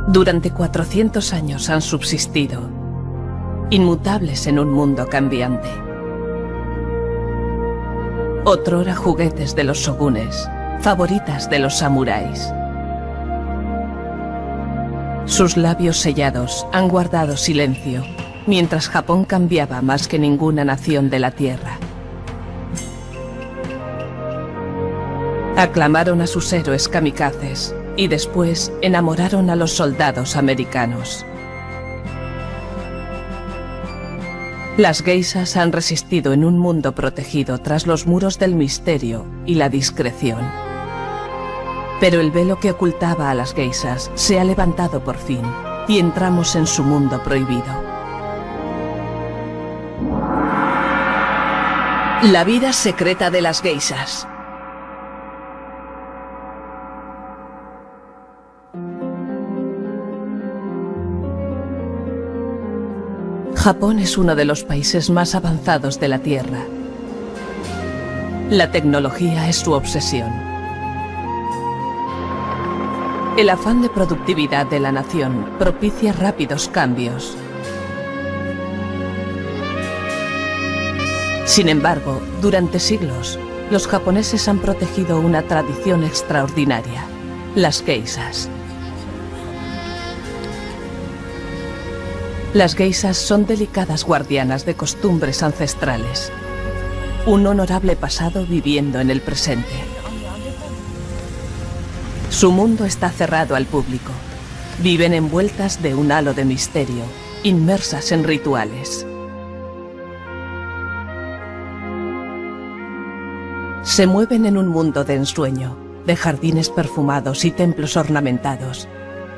Durante 400 años han subsistido, inmutables en un mundo cambiante. Otrora juguetes de los shogunes, favoritas de los samuráis. Sus labios sellados han guardado silencio, mientras Japón cambiaba más que ninguna nación de la Tierra. Aclamaron a sus héroes kamikazes y después enamoraron a los soldados americanos. Las geishas han resistido en un mundo protegido tras los muros del misterio y la discreción. Pero el velo que ocultaba a las geishas se ha levantado por fin y entramos en su mundo prohibido. La vida secreta de las geishas. Japón es uno de los países más avanzados de la Tierra. La tecnología es su obsesión. El afán de productividad de la nación propicia rápidos cambios. Sin embargo, durante siglos, los japoneses han protegido una tradición extraordinaria: las geishas. Las geishas son delicadas guardianas de costumbres ancestrales. Un honorable pasado viviendo en el presente. Su mundo está cerrado al público. Viven envueltas de un halo de misterio, inmersas en rituales. Se mueven en un mundo de ensueño, de jardines perfumados y templos ornamentados,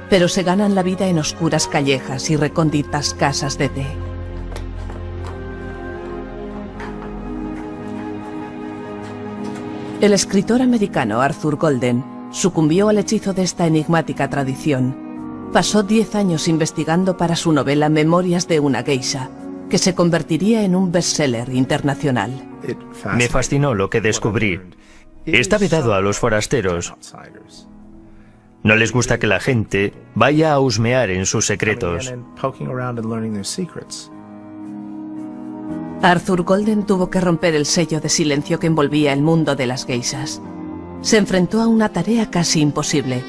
pero se ganan la vida en oscuras callejas y recónditas casas de té. El escritor americano Arthur Golden sucumbió al hechizo de esta enigmática tradición. Pasó 10 años investigando para su novela Memorias de una geisha, que se convertiría en un bestseller internacional. Me fascinó lo que descubrí. Está vedado a los forasteros. No les gusta que la gente vaya a husmear en sus secretos. Arthur Golden tuvo que romper el sello de silencio que envolvía el mundo de las geishas. Se enfrentó a una tarea casi imposible,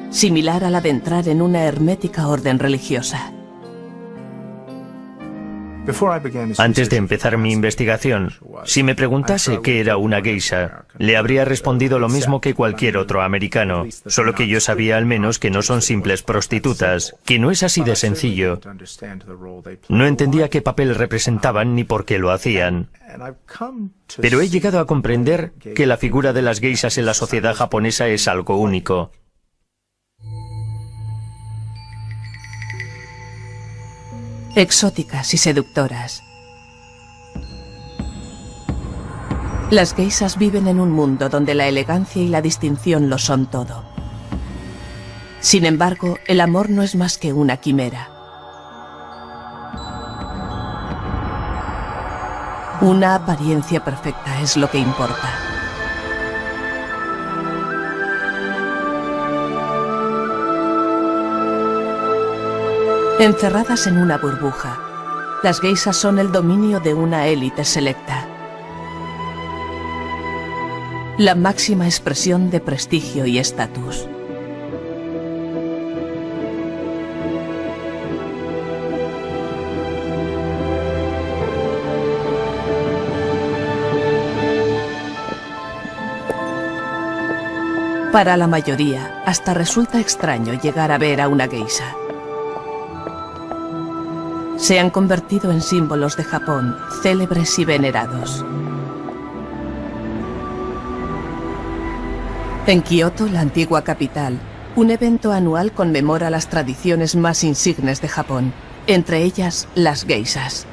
similar a la de entrar en una hermética orden religiosa. Antes de empezar mi investigación, si me preguntase qué era una geisha, le habría respondido lo mismo que cualquier otro americano, solo que yo sabía al menos que no son simples prostitutas, que no es así de sencillo. No entendía qué papel representaban ni por qué lo hacían. Pero he llegado a comprender que la figura de las geishas en la sociedad japonesa es algo único. Exóticas y seductoras. Las geishas viven en un mundo donde la elegancia y la distinción lo son todo. Sin embargo, el amor no es más que una quimera. Una apariencia perfecta es lo que importa. Encerradas en una burbuja, las geishas son el dominio de una élite selecta. La máxima expresión de prestigio y estatus. Para la mayoría, hasta resulta extraño llegar a ver a una geisha. Se han convertido en símbolos de Japón, célebres y venerados. En Kioto, la antigua capital, un evento anual conmemora las tradiciones más insignes de Japón, entre ellas las geishas.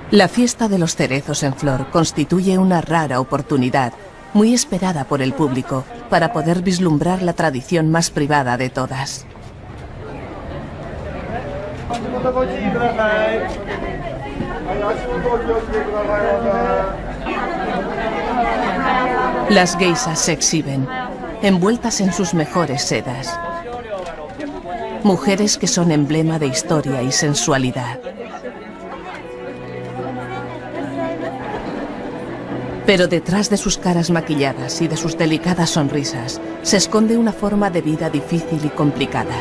La fiesta de los cerezos en flor constituye una rara oportunidad, muy esperada por el público, para poder vislumbrar la tradición más privada de todas. Las geishas se exhiben. envueltas en sus mejores sedas. Mujeres que son emblema de historia y sensualidad. Pero detrás de sus caras maquilladas y de sus delicadas sonrisas se esconde una forma de vida difícil y complicada.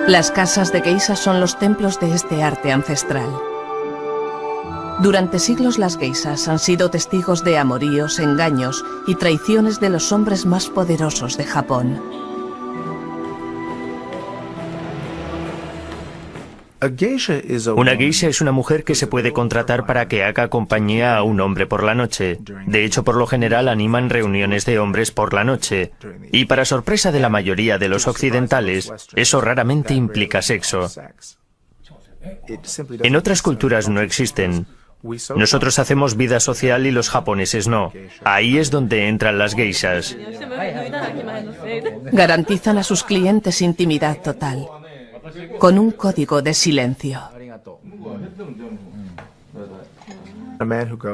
Las casas de geisas son los templos de este arte ancestral. Durante siglos las geisas han sido testigos de amoríos, engaños y traiciones de los hombres más poderosos de Japón. Una geisha es una mujer que se puede contratar para que haga compañía a un hombre por la noche. De hecho, por lo general animan reuniones de hombres por la noche. Y para sorpresa de la mayoría de los occidentales, eso raramente implica sexo. En otras culturas no existen. Nosotros hacemos vida social y los japoneses no. Ahí es donde entran las geishas. Garantizan a sus clientes intimidad total, con un código de silencio.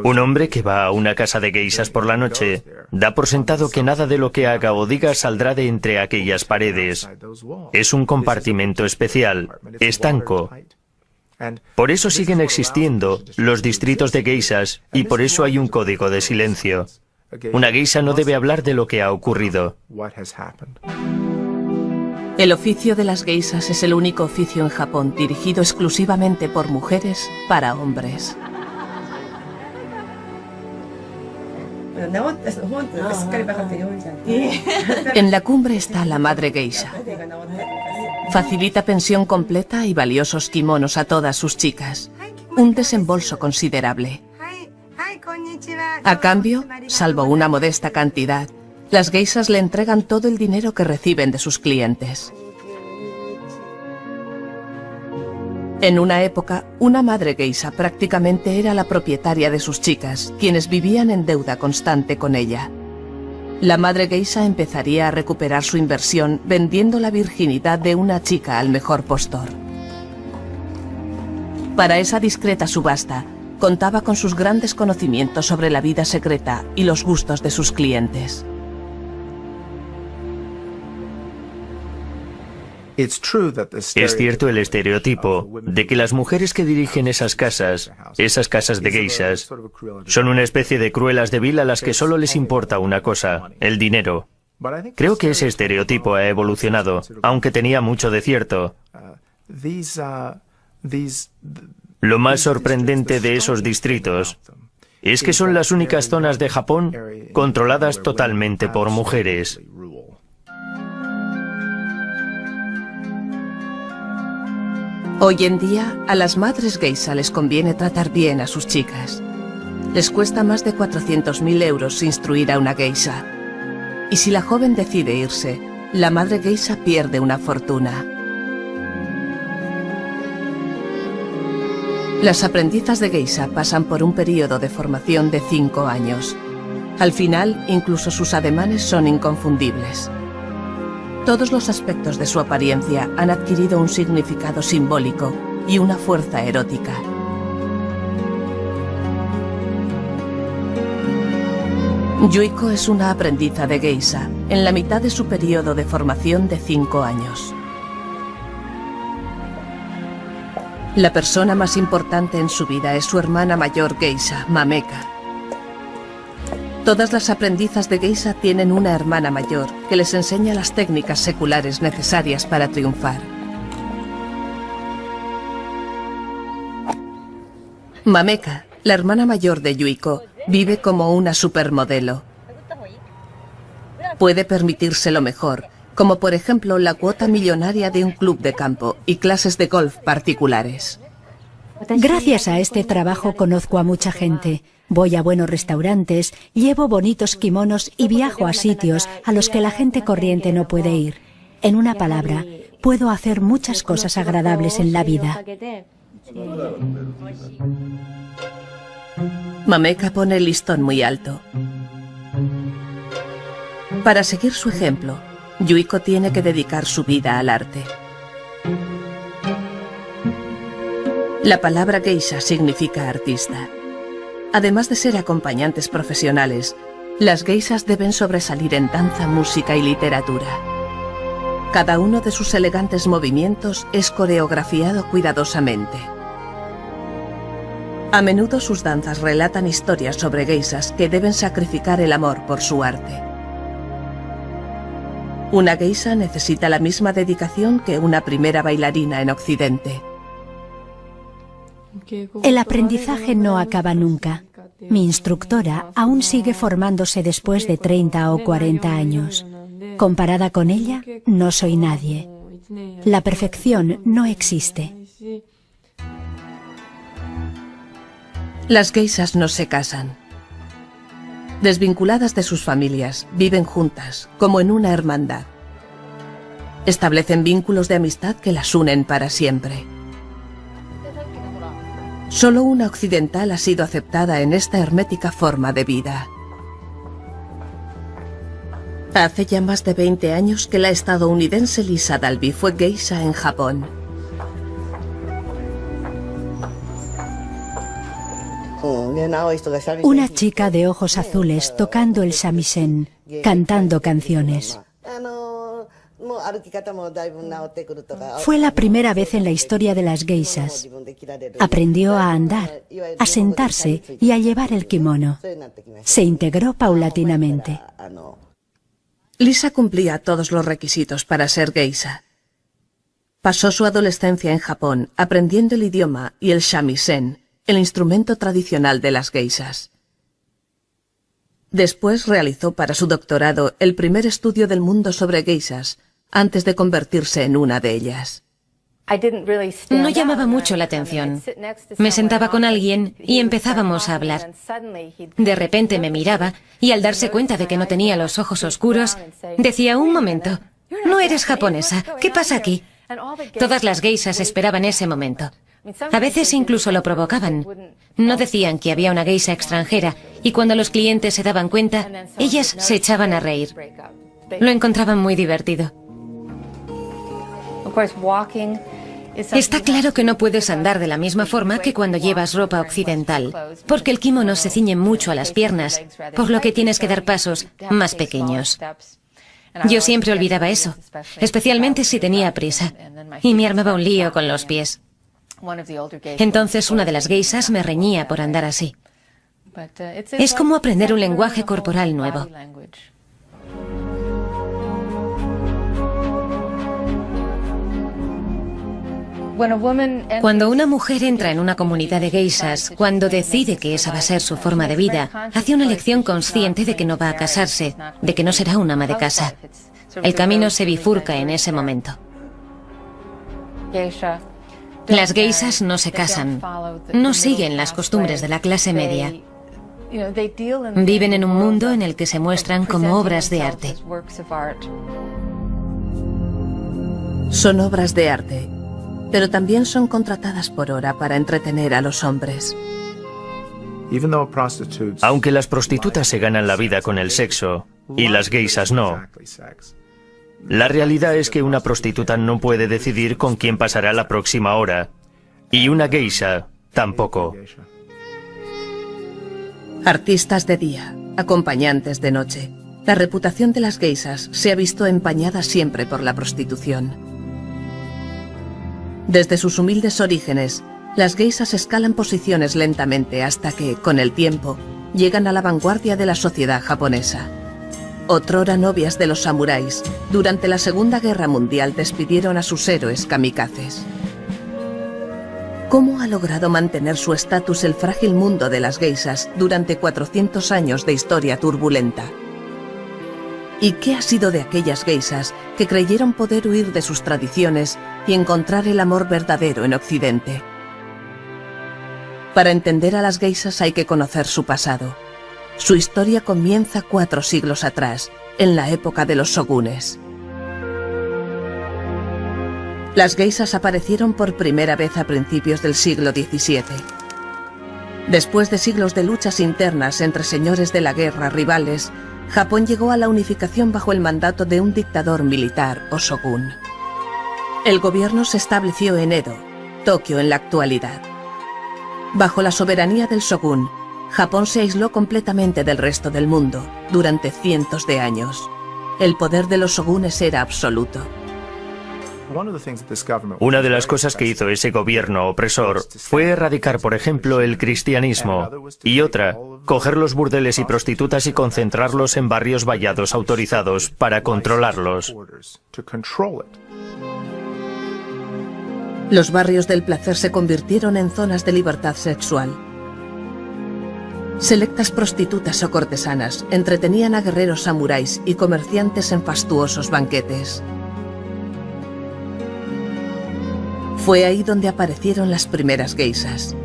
Un hombre que va a una casa de geishas por la noche da por sentado que nada de lo que haga o diga saldrá de entre aquellas paredes. Es un compartimento especial, estanco. Por eso siguen existiendo los distritos de geishas y por eso hay un código de silencio. Una geisha no debe hablar de lo que ha ocurrido. El oficio de las geishas es el único oficio en Japón dirigido exclusivamente por mujeres para hombres. En la cumbre está la madre geisha. Facilita pensión completa y valiosos kimonos a todas sus chicas. Un desembolso considerable. A cambio, salvo una modesta cantidad, las geishas le entregan todo el dinero que reciben de sus clientes. En una época, una madre geisha prácticamente era la propietaria de sus chicas, quienes vivían en deuda constante con ella. La madre geisha empezaría a recuperar su inversión vendiendo la virginidad de una chica al mejor postor. Para esa discreta subasta, contaba con sus grandes conocimientos sobre la vida secreta y los gustos de sus clientes. Es cierto el estereotipo de que las mujeres que dirigen esas casas de geishas, son una especie de cruelas de vil a las que solo les importa una cosa, el dinero. Creo que ese estereotipo ha evolucionado, aunque tenía mucho de cierto. Lo más sorprendente de esos distritos es que son las únicas zonas de Japón controladas totalmente por mujeres. Hoy en día, a las madres geisha les conviene tratar bien a sus chicas. Les cuesta más de 400.000 euros instruir a una geisha. Y si la joven decide irse, la madre geisha pierde una fortuna. Las aprendizas de geisha pasan por un periodo de formación de 5 años. Al final, incluso sus ademanes son inconfundibles. Todos los aspectos de su apariencia han adquirido un significado simbólico y una fuerza erótica. Yuiko es una aprendiza de geisha en la mitad de su periodo de formación de 5 años. La persona más importante en su vida es su hermana mayor geisha, Mameka. Todas las aprendizas de geisha tienen una hermana mayor que les enseña las técnicas seculares necesarias para triunfar. Mameka, la hermana mayor de Yuiko, vive como una supermodelo. Puede permitirse lo mejor, como por ejemplo la cuota millonaria de un club de campo y clases de golf particulares. Gracias a este trabajo conozco a mucha gente. Voy a buenos restaurantes, llevo bonitos kimonos y viajo a sitios a los que la gente corriente no puede ir. En una palabra, puedo hacer muchas cosas agradables en la vida. Mameka pone el listón muy alto. Para seguir su ejemplo, Yuiko tiene que dedicar su vida al arte. La palabra geisha significa artista. Además de ser acompañantes profesionales, las geishas deben sobresalir en danza, música y literatura. Cada uno de sus elegantes movimientos es coreografiado cuidadosamente. A menudo sus danzas relatan historias sobre geishas que deben sacrificar el amor por su arte. Una geisha necesita la misma dedicación que una primera bailarina en Occidente. El aprendizaje no acaba nunca. Mi instructora aún sigue formándose después de 30 o 40 años. Comparada con ella, no soy nadie. La perfección no existe. Las geishas no se casan. Desvinculadas de sus familias, viven juntas, como en una hermandad. Establecen vínculos de amistad que las unen para siempre. Solo una occidental ha sido aceptada en esta hermética forma de vida. Hace ya más de 20 años que la estadounidense Lisa Dalby fue geisha en Japón. Una chica de ojos azules tocando el shamisen, cantando canciones. Fue la primera vez en la historia de las geishas. Aprendió a andar, a sentarse y a llevar el kimono. Se integró paulatinamente. Lisa cumplía todos los requisitos para ser geisha. Pasó su adolescencia en Japón aprendiendo el idioma y el shamisen, el instrumento tradicional de las geishas. Después realizó para su doctorado el primer estudio del mundo sobre geishas, antes de convertirse en una de ellas. No llamaba mucho la atención. Me sentaba con alguien y empezábamos a hablar. De repente me miraba y al darse cuenta de que no tenía los ojos oscuros, decía: un momento, no eres japonesa, ¿qué pasa aquí? Todas las geishas esperaban ese momento. A veces incluso lo provocaban. No decían que había una geisha extranjera y cuando los clientes se daban cuenta, ellas se echaban a reír. Lo encontraban muy divertido. Está claro que no puedes andar de la misma forma que cuando llevas ropa occidental, porque el kimono se ciñe mucho a las piernas, por lo que tienes que dar pasos más pequeños. Yo siempre olvidaba eso, especialmente si tenía prisa, y me armaba un lío con los pies. Entonces una de las geishas me reñía por andar así. Es como aprender un lenguaje corporal nuevo. Cuando una mujer entra en una comunidad de geishas, cuando decide que esa va a ser su forma de vida, hace una elección consciente de que no va a casarse, de que no será una ama de casa. El camino se bifurca en ese momento. Las geishas no se casan, no siguen las costumbres de la clase media. Viven en un mundo en el que se muestran como obras de arte. Son obras de arte, pero también son contratadas por hora para entretener a los hombres. Aunque las prostitutas se ganan la vida con el sexo y las geishas no, la realidad es que una prostituta no puede decidir con quién pasará la próxima hora, y una geisha tampoco. Artistas de día, acompañantes de noche. La reputación de las geishas se ha visto empañada siempre por la prostitución. Desde sus humildes orígenes, las geishas escalan posiciones lentamente hasta que, con el tiempo, llegan a la vanguardia de la sociedad japonesa. Otrora novias de los samuráis, durante la Segunda Guerra Mundial despidieron a sus héroes kamikazes. ¿Cómo ha logrado mantener su estatus el frágil mundo de las geishas durante 400 años de historia turbulenta? ¿Y qué ha sido de aquellas geishas que creyeron poder huir de sus tradiciones y encontrar el amor verdadero en Occidente? Para entender a las geishas hay que conocer su pasado. Su historia comienza 4 siglos atrás, en la época de los shogunes. Las geishas aparecieron por primera vez a principios del siglo XVII. Después de siglos de luchas internas entre señores de la guerra rivales, Japón llegó a la unificación bajo el mandato de un dictador militar o shogun. El gobierno se estableció en Edo, Tokio en la actualidad. Bajo la soberanía del Shogun, Japón se aisló completamente del resto del mundo durante cientos de años. El poder de los shogunes era absoluto. Una de las cosas que hizo ese gobierno opresor fue erradicar, por ejemplo, el cristianismo, y otra, coger los burdeles y prostitutas y concentrarlos en barrios vallados autorizados para controlarlos. Los barrios del placer se convirtieron en zonas de libertad sexual. Selectas prostitutas o cortesanas entretenían a guerreros samuráis y comerciantes en fastuosos banquetes. Fue ahí donde aparecieron las primeras geishas.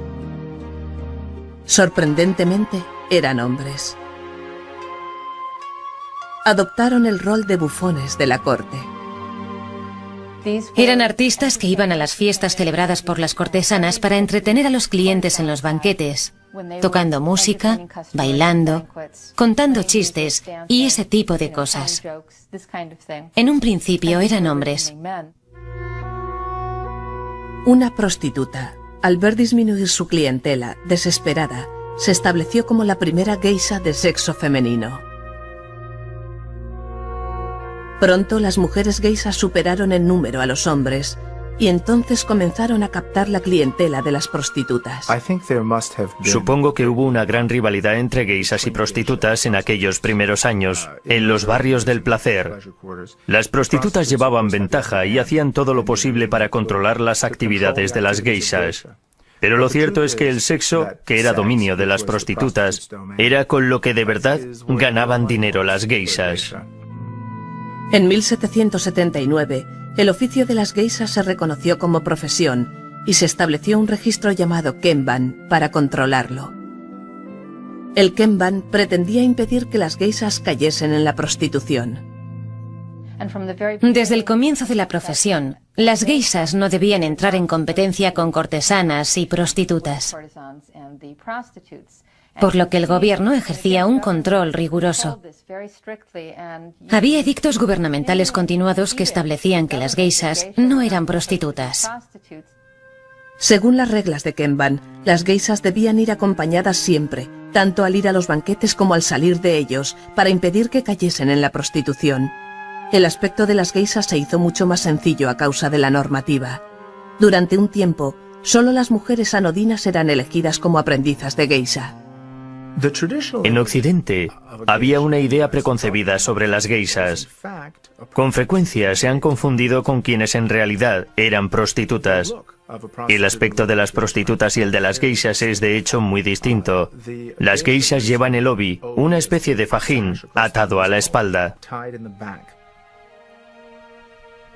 Sorprendentemente, eran hombres. Adoptaron el rol de bufones de la corte. Eran artistas que iban a las fiestas celebradas por las cortesanas para entretener a los clientes en los banquetes, tocando música, bailando, contando chistes y ese tipo de cosas. En un principio eran hombres. Una prostituta, al ver disminuir su clientela, desesperada, se estableció como la primera geisha de sexo femenino. Pronto las mujeres geishas superaron en número a los hombres y entonces comenzaron a captar la clientela de las prostitutas. Supongo que hubo una gran rivalidad entre geishas y prostitutas en aquellos primeros años, en los barrios del placer. Las prostitutas llevaban ventaja y hacían todo lo posible para controlar las actividades de las geishas. Pero lo cierto es que el sexo, que era dominio de las prostitutas, era con lo que de verdad ganaban dinero las geishas. En 1779, el oficio de las geishas se reconoció como profesión y se estableció un registro llamado Kenban para controlarlo. El Kenban pretendía impedir que las geishas cayesen en la prostitución. Desde el comienzo de la profesión, las geishas no debían entrar en competencia con cortesanas y prostitutas, por lo que el gobierno ejercía un control riguroso. Había edictos gubernamentales continuados que establecían que las geishas no eran prostitutas. Según las reglas de Kenban, las geishas debían ir acompañadas siempre, tanto al ir a los banquetes como al salir de ellos, para impedir que cayesen en la prostitución. El aspecto de las geishas se hizo mucho más sencillo a causa de la normativa. Durante un tiempo, solo las mujeres anodinas eran elegidas como aprendizas de geisha. En Occidente, había una idea preconcebida sobre las geishas. Con frecuencia se han confundido con quienes en realidad eran prostitutas. El aspecto de las prostitutas y el de las geishas es de hecho muy distinto. Las geishas llevan el obi, una especie de fajín, atado a la espalda.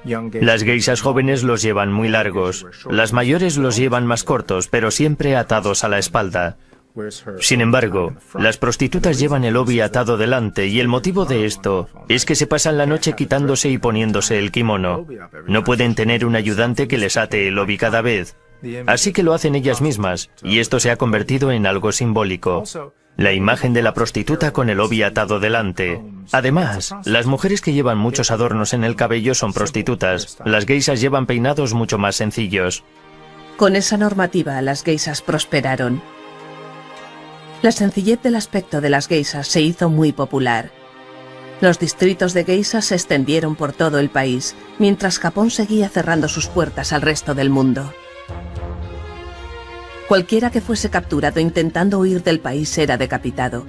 Las geishas jóvenes los llevan muy largos. Las mayores los llevan más cortos, pero siempre atados a la espalda. Sin embargo, las prostitutas llevan el obi atado delante y el motivo de esto es que se pasan la noche quitándose y poniéndose el kimono. No pueden tener un ayudante que les ate el obi cada vez. Así que lo hacen ellas mismas, y esto se ha convertido en algo simbólico. La imagen de la prostituta con el obi atado delante. Además, las mujeres que llevan muchos adornos en el cabello son prostitutas. Las geishas llevan peinados mucho más sencillos. Con esa normativa, las geishas prosperaron. La sencillez del aspecto de las geishas se hizo muy popular. Los distritos de geishas se extendieron por todo el país, mientras Japón seguía cerrando sus puertas al resto del mundo. Cualquiera que fuese capturado intentando huir del país era decapitado.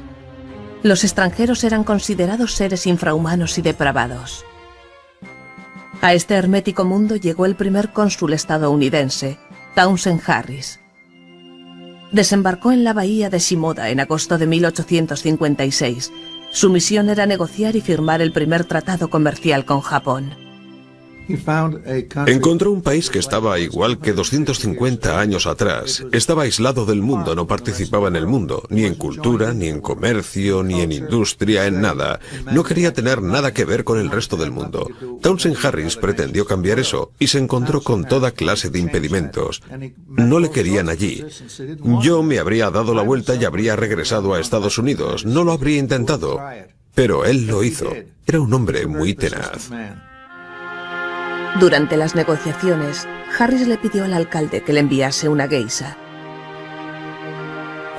Los extranjeros eran considerados seres infrahumanos y depravados. A este hermético mundo llegó el primer cónsul estadounidense, Townsend Harris. Desembarcó en la bahía de Shimoda en agosto de 1856. Su misión era negociar y firmar el primer tratado comercial con Japón. Encontró un país que estaba igual que 250 años atrás. Estaba aislado del mundo, no participaba en el mundo, ni en cultura, ni en comercio, ni en industria, en nada. No quería tener nada que ver con el resto del mundo. Townsend Harris pretendió cambiar eso y se encontró con toda clase de impedimentos. No le querían allí. Yo me habría dado la vuelta y habría regresado a Estados Unidos. No lo habría intentado, pero él lo hizo. Era un hombre muy tenaz. Durante las negociaciones, Harris le pidió al alcalde que le enviase una geisha.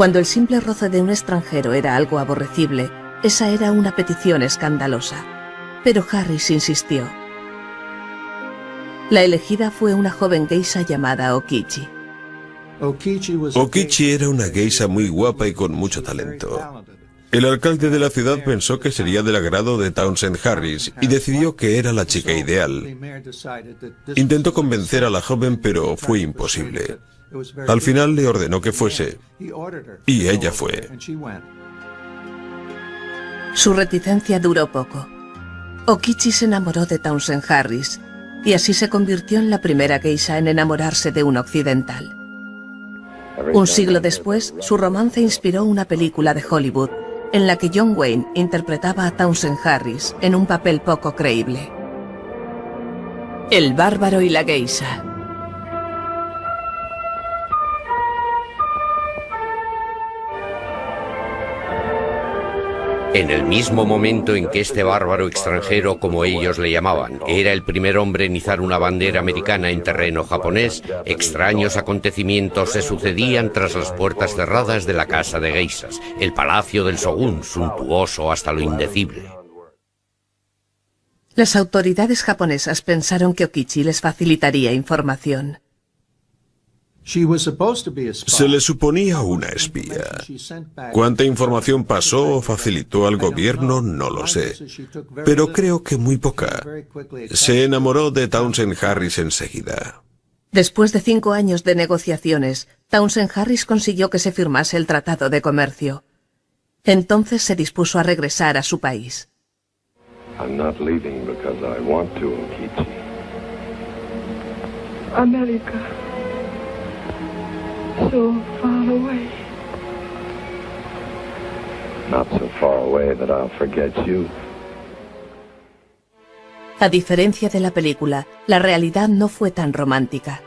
Cuando el simple roce de un extranjero era algo aborrecible, esa era una petición escandalosa. Pero Harris insistió. La elegida fue una joven geisha llamada Okichi. Okichi era una geisha muy guapa y con mucho talento. El alcalde de la ciudad pensó que sería del agrado de Townsend Harris y decidió que era la chica ideal. Intentó convencer a la joven, pero fue imposible. Al final le ordenó que fuese, y ella fue. Su reticencia duró poco. Okichi se enamoró de Townsend Harris, y así se convirtió en la primera geisha en enamorarse de un occidental. Un siglo después, su romance inspiró una película de Hollywood, en la que John Wayne interpretaba a Townsend Harris en un papel poco creíble. El bárbaro y la geisha. En el mismo momento en que este bárbaro extranjero, como ellos le llamaban, era el primer hombre en izar una bandera americana en terreno japonés, extraños acontecimientos se sucedían tras las puertas cerradas de la casa de geishas, el palacio del Shogun, suntuoso hasta lo indecible. Las autoridades japonesas pensaron que Okichi les facilitaría información. Se le suponía una espía. ¿Cuánta información pasó o facilitó al gobierno? No lo sé. Pero creo que muy poca. Se enamoró de Townsend Harris enseguida. Después de 5 años de negociaciones, Townsend Harris consiguió que se firmase el Tratado de Comercio. Entonces se dispuso a regresar a su país. América. So far away. Not so far away that I'll forget you. A diferencia de la película, la realidad no fue tan romántica.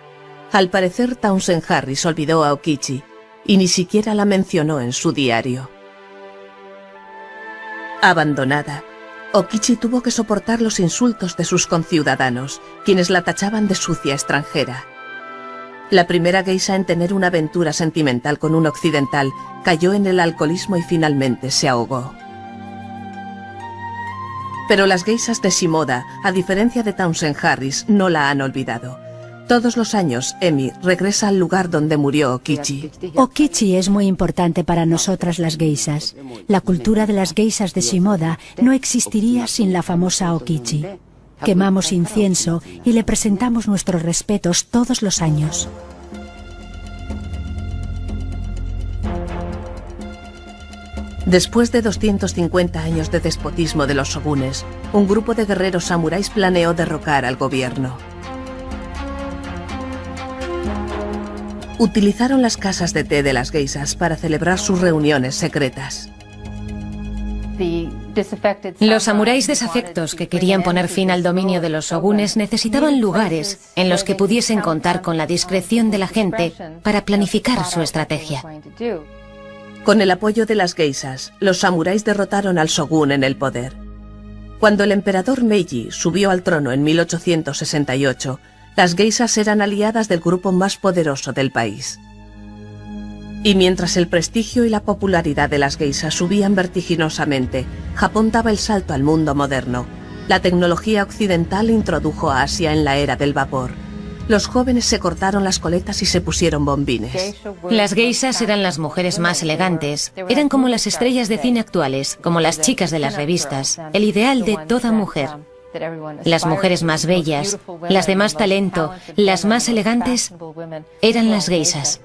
Al parecer, Townsend Harris olvidó a Okichi y ni siquiera la mencionó en su diario. Abandonada, Okichi tuvo que soportar los insultos de sus conciudadanos, quienes la tachaban de sucia extranjera. La primera geisha en tener una aventura sentimental con un occidental cayó en el alcoholismo y finalmente se ahogó. Pero las geishas de Shimoda, a diferencia de Townsend Harris, no la han olvidado. Todos los años, Emi regresa al lugar donde murió Okichi. Okichi es muy importante para nosotras las geishas. La cultura de las geishas de Shimoda no existiría sin la famosa Okichi. Quemamos incienso y le presentamos nuestros respetos todos los años. Después de 250 años de despotismo de los shogunes, un grupo de guerreros samuráis planeó derrocar al gobierno. Utilizaron las casas de té de las geishas para celebrar sus reuniones secretas. Los samuráis desafectos que querían poner fin al dominio de los shogunes necesitaban lugares en los que pudiesen contar con la discreción de la gente para planificar su estrategia. Con el apoyo de las geishas, los samuráis derrotaron al shogun en el poder. Cuando el emperador Meiji subió al trono en 1868, las geishas eran aliadas del grupo más poderoso del país. Y mientras el prestigio y la popularidad de las geishas subían vertiginosamente, Japón daba el salto al mundo moderno. La tecnología occidental introdujo a Asia en la era del vapor. Los jóvenes se cortaron las coletas y se pusieron bombines. Las geishas eran las mujeres más elegantes. Eran como las estrellas de cine actuales, como las chicas de las revistas, el ideal de toda mujer. Las mujeres más bellas, las de más talento, las más elegantes, eran las geishas.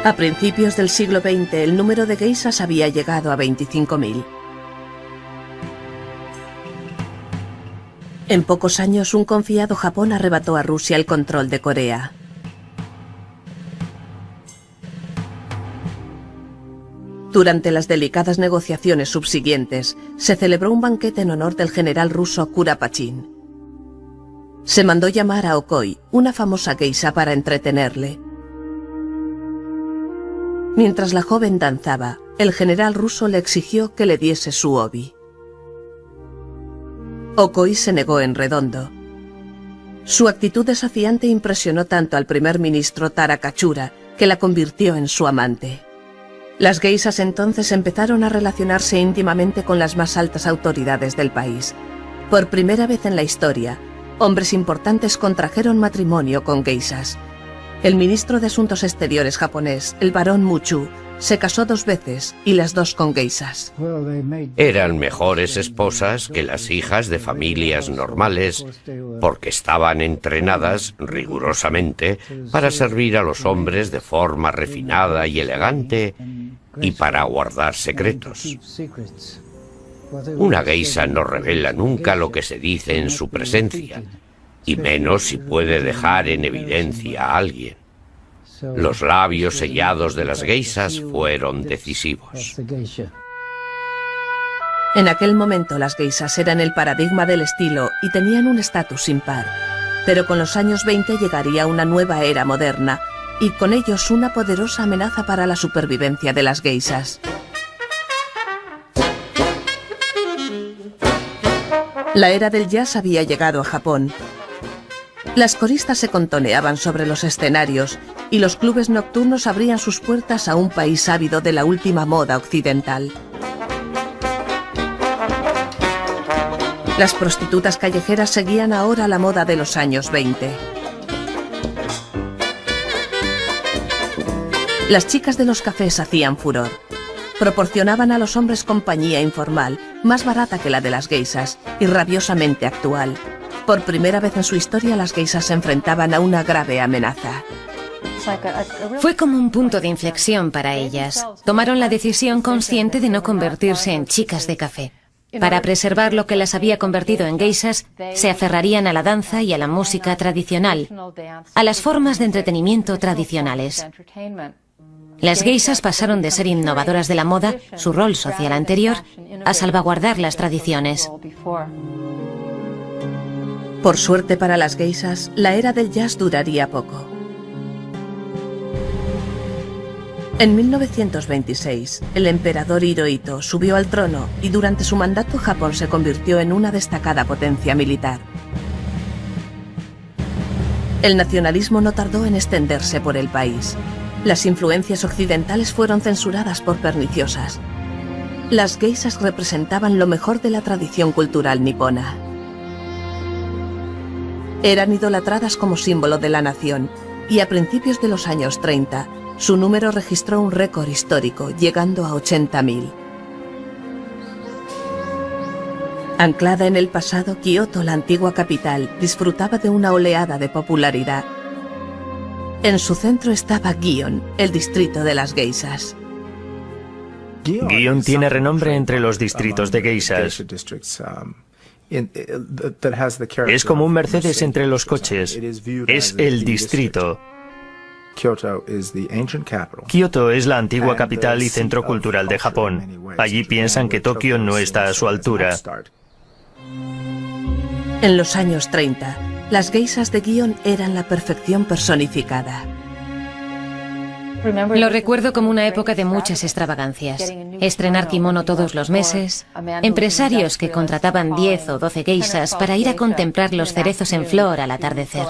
A principios del siglo XX, el número de geishas había llegado a 25.000. En pocos años, un confiado Japón arrebató a Rusia el control de Corea. Durante las delicadas negociaciones subsiguientes, se celebró un banquete en honor del general ruso Kurapachin. Se mandó llamar a Okoi, una famosa geisha, para entretenerle. Mientras la joven danzaba, el general ruso le exigió que le diese su obi. Okoi se negó en redondo. Su actitud desafiante impresionó tanto al primer ministro Tara Kachura, que la convirtió en su amante. Las geishas entonces empezaron a relacionarse íntimamente con las más altas autoridades del país. Por primera vez en la historia, hombres importantes contrajeron matrimonio con geishas. El ministro de Asuntos Exteriores japonés, el barón Muchu, se casó 2 veces y las 2 con geishas. Eran mejores esposas que las hijas de familias normales porque estaban entrenadas rigurosamente para servir a los hombres de forma refinada y elegante y para guardar secretos. Una geisha no revela nunca lo que se dice en su presencia, y menos si puede dejar en evidencia a alguien. Los labios sellados de las geishas fueron decisivos. En aquel momento las geishas eran el paradigma del estilo y tenían un estatus impar. Pero con los años 20 llegaría una nueva era moderna y con ellos una poderosa amenaza para la supervivencia de las geishas. La era del jazz había llegado a Japón. Las coristas se contoneaban sobre los escenarios y los clubes nocturnos abrían sus puertas a un país ávido de la última moda occidental. Las prostitutas callejeras seguían ahora la moda de los años 20. Las chicas de los cafés hacían furor. Proporcionaban a los hombres compañía informal, más barata que la de las geishas y rabiosamente actual. Por primera vez en su historia, las geishas se enfrentaban a una grave amenaza. Fue como un punto de inflexión para ellas. Tomaron la decisión consciente de no convertirse en chicas de café. Para preservar lo que las había convertido en geishas, se aferrarían a la danza y a la música tradicional, a las formas de entretenimiento tradicionales. Las geishas pasaron de ser innovadoras de la moda, su rol social anterior, a salvaguardar las tradiciones. Por suerte para las geishas, la era del jazz duraría poco. En 1926, el emperador Hirohito subió al trono y durante su mandato Japón se convirtió en una destacada potencia militar. El nacionalismo no tardó en extenderse por el país. Las influencias occidentales fueron censuradas por perniciosas. Las geishas representaban lo mejor de la tradición cultural nipona. Eran idolatradas como símbolo de la nación y a principios de los años 30, su número registró un récord histórico, llegando a 80.000. Anclada en el pasado, Kioto, la antigua capital, disfrutaba de una oleada de popularidad. En su centro estaba Gion, el distrito de las geishas. Gion tiene renombre entre los distritos de geishas. Es como un Mercedes entre los coches. Es el distrito. Kioto es la antigua capital y centro cultural de Japón. Allí piensan que Tokio no está a su altura. En los años 30, las geishas de Gion eran la perfección personificada. Lo recuerdo como una época de muchas extravagancias. Estrenar kimono todos los meses, empresarios que contrataban 10 o 12 geishas para ir a contemplar los cerezos en flor al atardecer.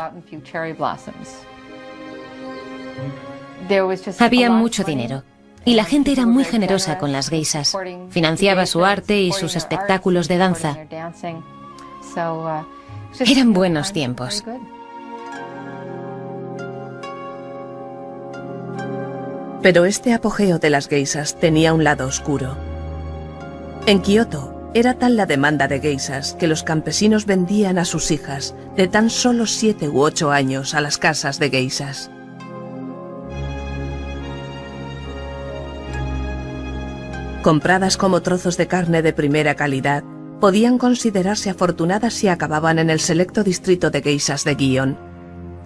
Había mucho dinero y la gente era muy generosa con las geishas. Financiaba su arte y sus espectáculos de danza. Eran buenos tiempos. Pero este apogeo de las geishas tenía un lado oscuro. En Kioto era tal la demanda de geishas que los campesinos vendían a sus hijas de tan solo 7 u 8 años a las casas de geishas. Compradas como trozos de carne de primera calidad, podían considerarse afortunadas si acababan en el selecto distrito de geishas de Gion.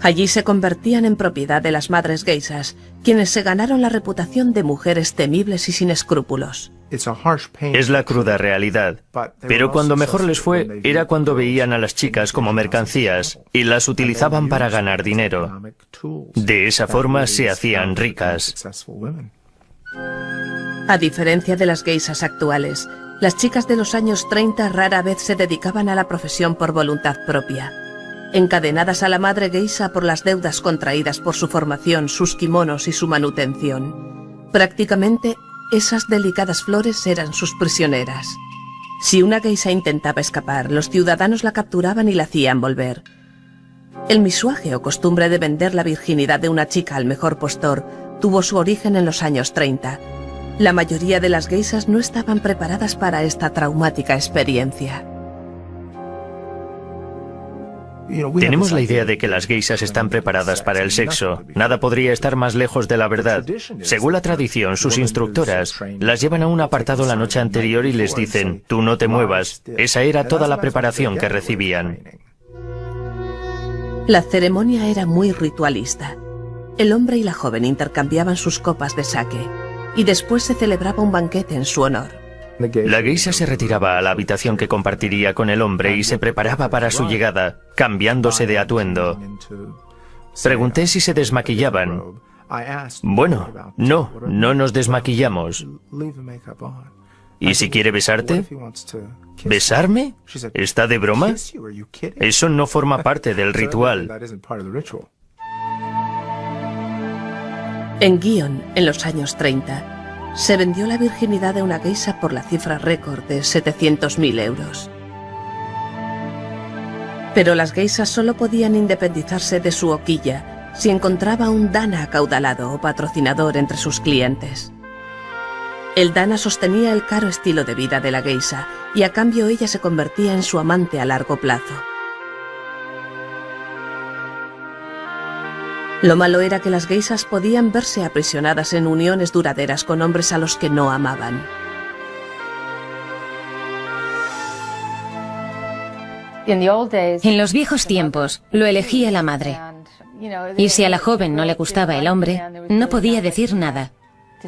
Allí se convertían en propiedad de las madres geishas, quienes se ganaron la reputación de mujeres temibles y sin escrúpulos. Es la cruda realidad. Pero cuando mejor les fue era cuando veían a las chicas como mercancías y las utilizaban para ganar dinero. De esa forma se hacían ricas. A diferencia de las geisas actuales, las chicas de los años 30 rara vez se dedicaban a la profesión por voluntad propia. Encadenadas a la madre geisha por las deudas contraídas por su formación, sus kimonos y su manutención. Prácticamente, esas delicadas flores eran sus prisioneras. Si una geisha intentaba escapar, los ciudadanos la capturaban y la hacían volver. El misuaje o costumbre de vender la virginidad de una chica al mejor postor tuvo su origen en los años 30. La mayoría de las geishas no estaban preparadas para esta traumática experiencia. Tenemos la idea de que las geishas están preparadas para el sexo. Nada podría estar más lejos de la verdad. Según la tradición, sus instructoras las llevan a un apartado la noche anterior y les dicen, tú no te muevas. Esa era toda la preparación que recibían. La ceremonia era muy ritualista. El hombre y la joven intercambiaban sus copas de sake y después se celebraba un banquete en su honor. La geisha se retiraba a la habitación que compartiría con el hombre y se preparaba para su llegada, cambiándose de atuendo. Pregunté si se desmaquillaban. Bueno, no nos desmaquillamos. ¿Y si quiere besarte? ¿Besarme? ¿Está de broma? Eso no forma parte del ritual. En Gion, en los años 30, se vendió la virginidad de una geisha por la cifra récord de 700.000 euros. Pero las geishas solo podían independizarse de su hoquilla si encontraba un dana acaudalado o patrocinador entre sus clientes. El dana sostenía el caro estilo de vida de la geisha y a cambio ella se convertía en su amante a largo plazo. Lo malo era que las geishas podían verse aprisionadas en uniones duraderas con hombres a los que no amaban. En los viejos tiempos, lo elegía la madre. Y si a la joven no le gustaba el hombre, no podía decir nada.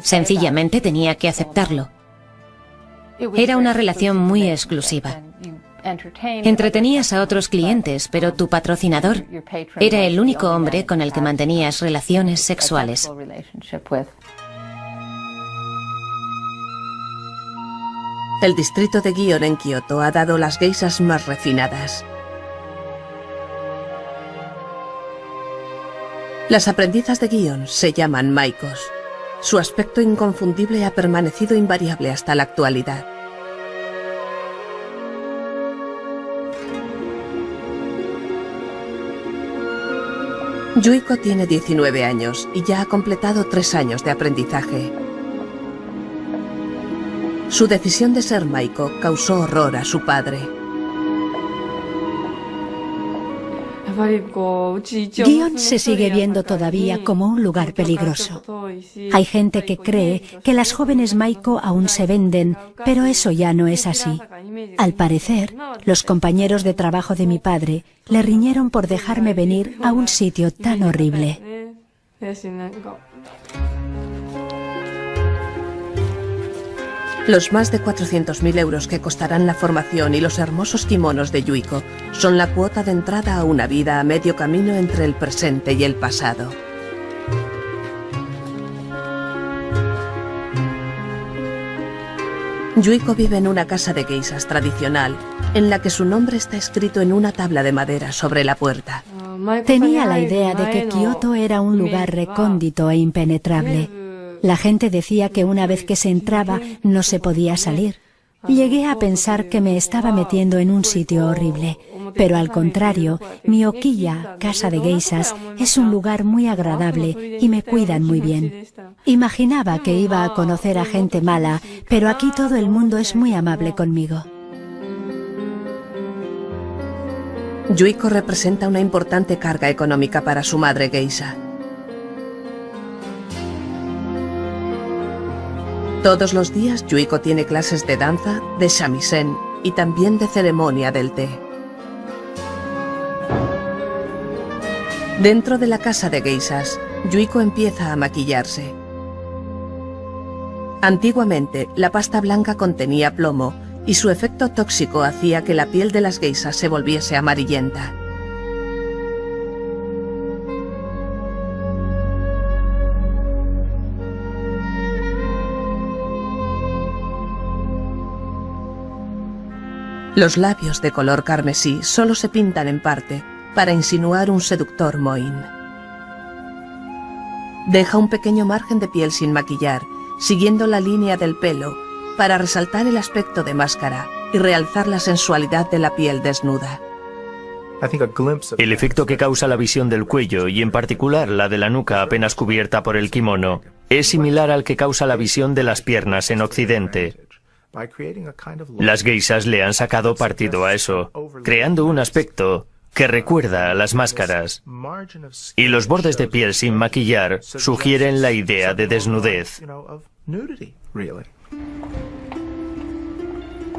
Sencillamente tenía que aceptarlo. Era una relación muy exclusiva. Entretenías a otros clientes, pero tu patrocinador era el único hombre con el que mantenías relaciones sexuales. El distrito de Gion en Kioto ha dado las geishas más refinadas. Las aprendizas de Gion se llaman maikos. Su aspecto inconfundible ha permanecido invariable hasta la actualidad. Yuiko tiene 19 años y ya ha completado 3 años de aprendizaje. Su decisión de ser maiko causó horror a su padre. Gion se sigue viendo todavía como un lugar peligroso. Hay gente que cree que las jóvenes maiko aún se venden, pero eso ya no es así. Al parecer, los compañeros de trabajo de mi padre le riñeron por dejarme venir a un sitio tan horrible. Los más de 400.000 euros que costarán la formación y los hermosos kimonos de Yuiko son la cuota de entrada a una vida a medio camino entre el presente y el pasado. Yuiko vive en una casa de geishas tradicional, en la que su nombre está escrito en una tabla de madera sobre la puerta. Tenía la idea de que Kioto era un lugar recóndito e impenetrable. La gente decía que una vez que se entraba no se podía salir. Llegué a pensar que me estaba metiendo en un sitio horrible, pero al contrario, mi hoquilla, casa de geishas, es un lugar muy agradable y me cuidan muy bien. Imaginaba que iba a conocer a gente mala, pero aquí todo el mundo es muy amable conmigo. Yuiko representa una importante carga económica para su madre geisha. Todos los días Yuiko tiene clases de danza, de shamisen y también de ceremonia del té. Dentro de la casa de geishas, Yuiko empieza a maquillarse. Antiguamente, la pasta blanca contenía plomo y su efecto tóxico hacía que la piel de las geishas se volviese amarillenta. Los labios de color carmesí solo se pintan en parte para insinuar un seductor mohín. Deja un pequeño margen de piel sin maquillar, siguiendo la línea del pelo, para resaltar el aspecto de máscara y realzar la sensualidad de la piel desnuda. El efecto que causa la visión del cuello, y en particular la de la nuca apenas cubierta por el kimono, es similar al que causa la visión de las piernas en Occidente. Las geishas le han sacado partido a eso, creando un aspecto que recuerda a las máscaras. Y los bordes de piel sin maquillar sugieren la idea de desnudez.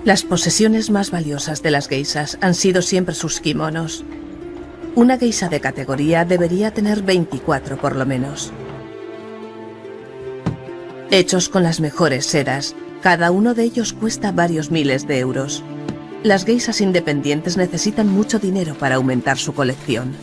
Las posesiones más valiosas de las geishas han sido siempre sus kimonos. Una geisha de categoría debería tener 24 por lo menos. Hechos con las mejores sedas, cada uno de ellos cuesta varios miles de euros. Las geishas independientes necesitan mucho dinero para aumentar su colección.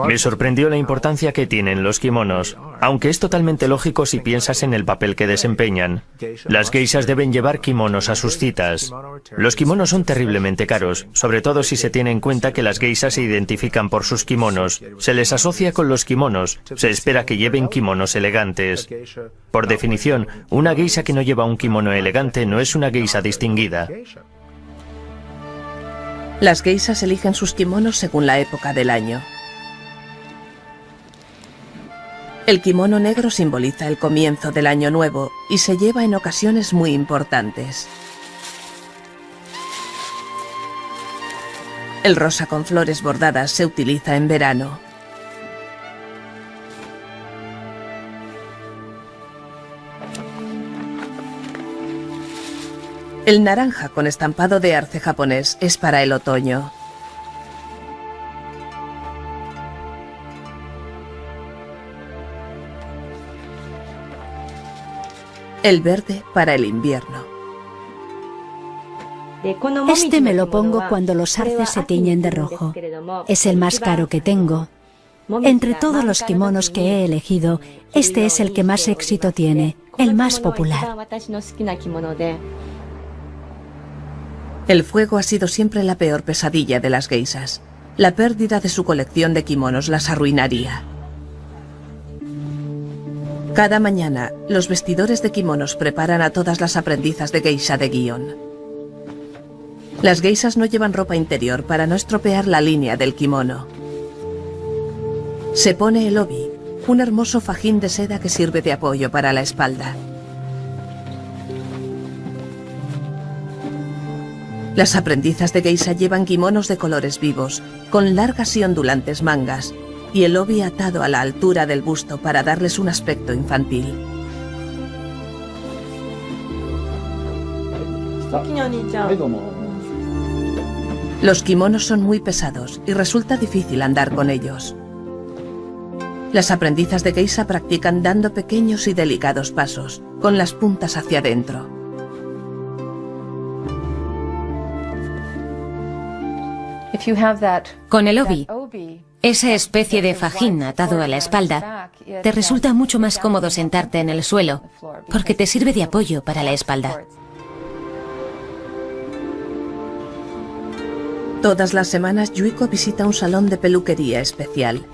Me sorprendió la importancia que tienen los kimonos, aunque es totalmente lógico si piensas en el papel que desempeñan. Las geishas deben llevar kimonos a sus citas. Los kimonos son terriblemente caros, sobre todo si se tiene en cuenta que las geishas se identifican por sus kimonos. Se les asocia con los kimonos, se espera que lleven kimonos elegantes. Por definición, una geisha que no lleva un kimono elegante no es una geisha distinguida. Las geishas eligen sus kimonos según la época del año. El kimono negro simboliza el comienzo del año nuevo y se lleva en ocasiones muy importantes. El rosa con flores bordadas se utiliza en verano. El naranja con estampado de arce japonés es para el otoño. El verde para el invierno. Este me lo pongo cuando los arces se tiñen de rojo. Es el más caro que tengo. Entre todos los kimonos que he elegido, este es el que más éxito tiene, el más popular. El fuego ha sido siempre la peor pesadilla de las geishas. La pérdida de su colección de kimonos las arruinaría. Cada mañana, los vestidores de kimonos preparan a todas las aprendizas de geisha de Gion. Las geishas no llevan ropa interior para no estropear la línea del kimono. Se pone el obi, un hermoso fajín de seda que sirve de apoyo para la espalda. Las aprendizas de geisha llevan kimonos de colores vivos, con largas y ondulantes mangas, y el obi atado a la altura del busto para darles un aspecto infantil. Los kimonos son muy pesados y resulta difícil andar con ellos. Las aprendizas de geisha practican dando pequeños y delicados pasos, con las puntas hacia adentro. Con el obi, esa especie de fajín atado a la espalda, te resulta mucho más cómodo sentarte en el suelo, porque te sirve de apoyo para la espalda. Todas las semanas Yuiko visita un salón de peluquería especial.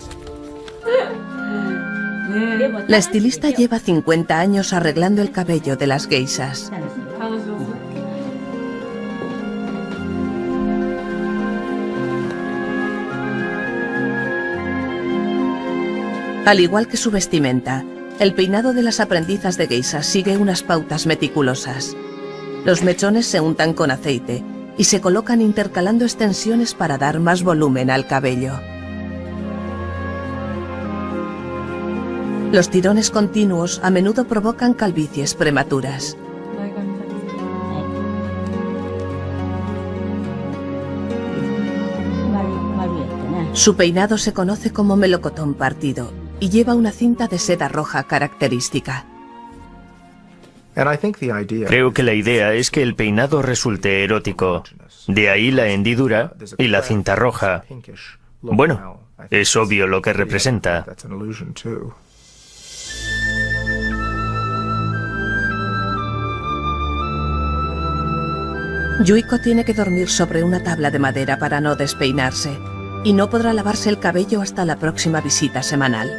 La estilista lleva 50 años arreglando el cabello de las geishas. Al igual que su vestimenta, el peinado de las aprendizas de geisha sigue unas pautas meticulosas. Los mechones se untan con aceite y se colocan intercalando extensiones para dar más volumen al cabello. Los tirones continuos a menudo provocan calvicies prematuras. Su peinado se conoce como melocotón partido y lleva una cinta de seda roja característica. Creo que la idea es que el peinado resulte erótico. De ahí la hendidura y la cinta roja. Bueno, es obvio lo que representa. Yuiko tiene que dormir sobre una tabla de madera para no despeinarse y no podrá lavarse el cabello hasta la próxima visita semanal.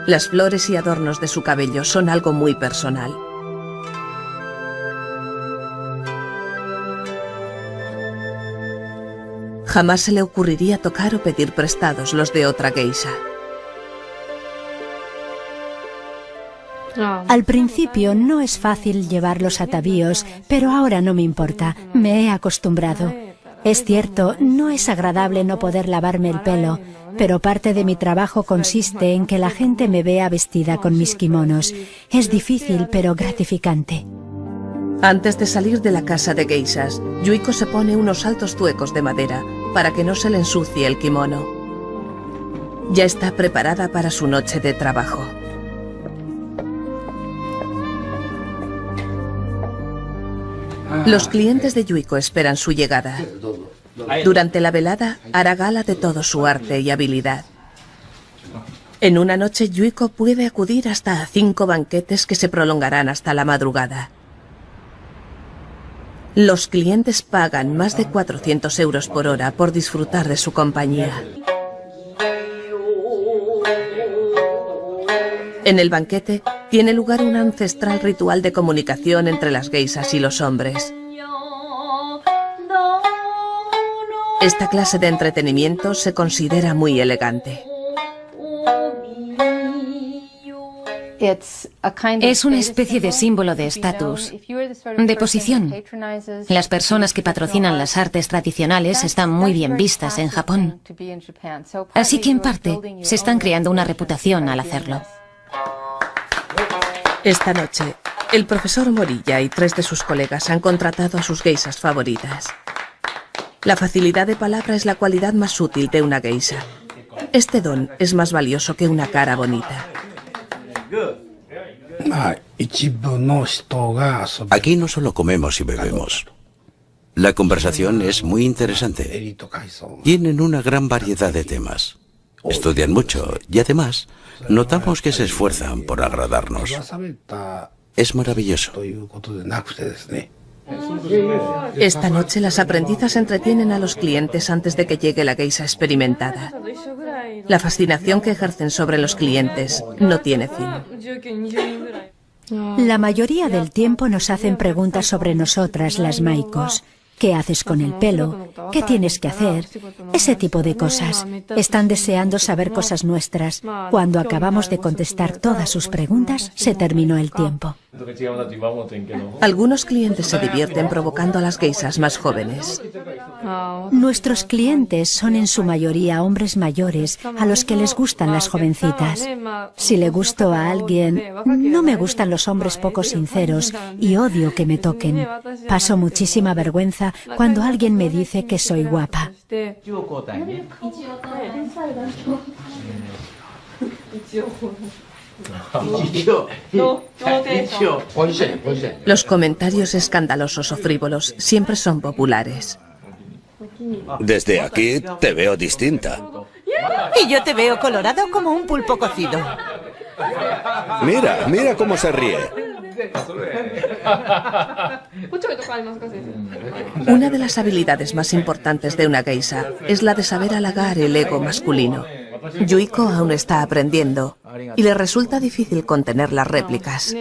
Las flores y adornos de su cabello son algo muy personal. Jamás se le ocurriría tocar o pedir prestados los de otra geisha. Al principio no es fácil llevar los atavíos, pero ahora no me importa, me he acostumbrado. Es cierto, no es agradable no poder lavarme el pelo, pero parte de mi trabajo consiste en que la gente me vea vestida con mis kimonos. Es difícil, pero gratificante. Antes de salir de la casa de geishas, Yuiko se pone unos altos zuecos de madera para que no se le ensucie el kimono. Ya está preparada para su noche de trabajo. Los clientes de Yuiko esperan su llegada. Durante la velada hará gala de todo su arte y habilidad. En una noche Yuiko puede acudir hasta a 5 banquetes que se prolongarán hasta la madrugada. Los clientes pagan más de 400 euros por hora por disfrutar de su compañía. En el banquete tiene lugar un ancestral ritual de comunicación entre las geishas y los hombres. Esta clase de entretenimiento se considera muy elegante. Es una especie de símbolo de estatus, de posición. Las personas que patrocinan las artes tradicionales están muy bien vistas en Japón. Así que en parte se están creando una reputación al hacerlo. Esta noche, el profesor Morilla y 3 de sus colegas han contratado a sus geishas favoritas. La facilidad de palabra es la cualidad más útil de una geisha. Este don es más valioso que una cara bonita. Aquí no solo comemos y bebemos. La conversación es muy interesante. Tienen una gran variedad de temas. Estudian mucho y además notamos que se esfuerzan por agradarnos. Es maravilloso. Esta noche las aprendizas entretienen a los clientes antes de que llegue la geisha experimentada. La fascinación que ejercen sobre los clientes no tiene fin. La mayoría del tiempo nos hacen preguntas sobre nosotras, las maikos. ¿Qué haces con el pelo? ¿Qué tienes que hacer? Ese tipo de cosas. Están deseando saber cosas nuestras. Cuando acabamos de contestar todas sus preguntas, se terminó el tiempo. Algunos clientes se divierten provocando a las geishas más jóvenes. Nuestros clientes son en su mayoría hombres mayores a los que les gustan las jovencitas. Si le gusto a alguien, no me gustan los hombres poco sinceros y odio que me toquen. Paso muchísima vergüenza cuando alguien me dice que soy guapa. Los comentarios escandalosos o frívolos siempre son populares. Desde aquí te veo distinta. Y yo te veo colorado como un pulpo cocido. Mira, mira cómo se ríe. Una de las habilidades más importantes de una geisha es la de saber halagar el ego masculino. Yuiko aún está aprendiendo y le resulta difícil contener las réplicas.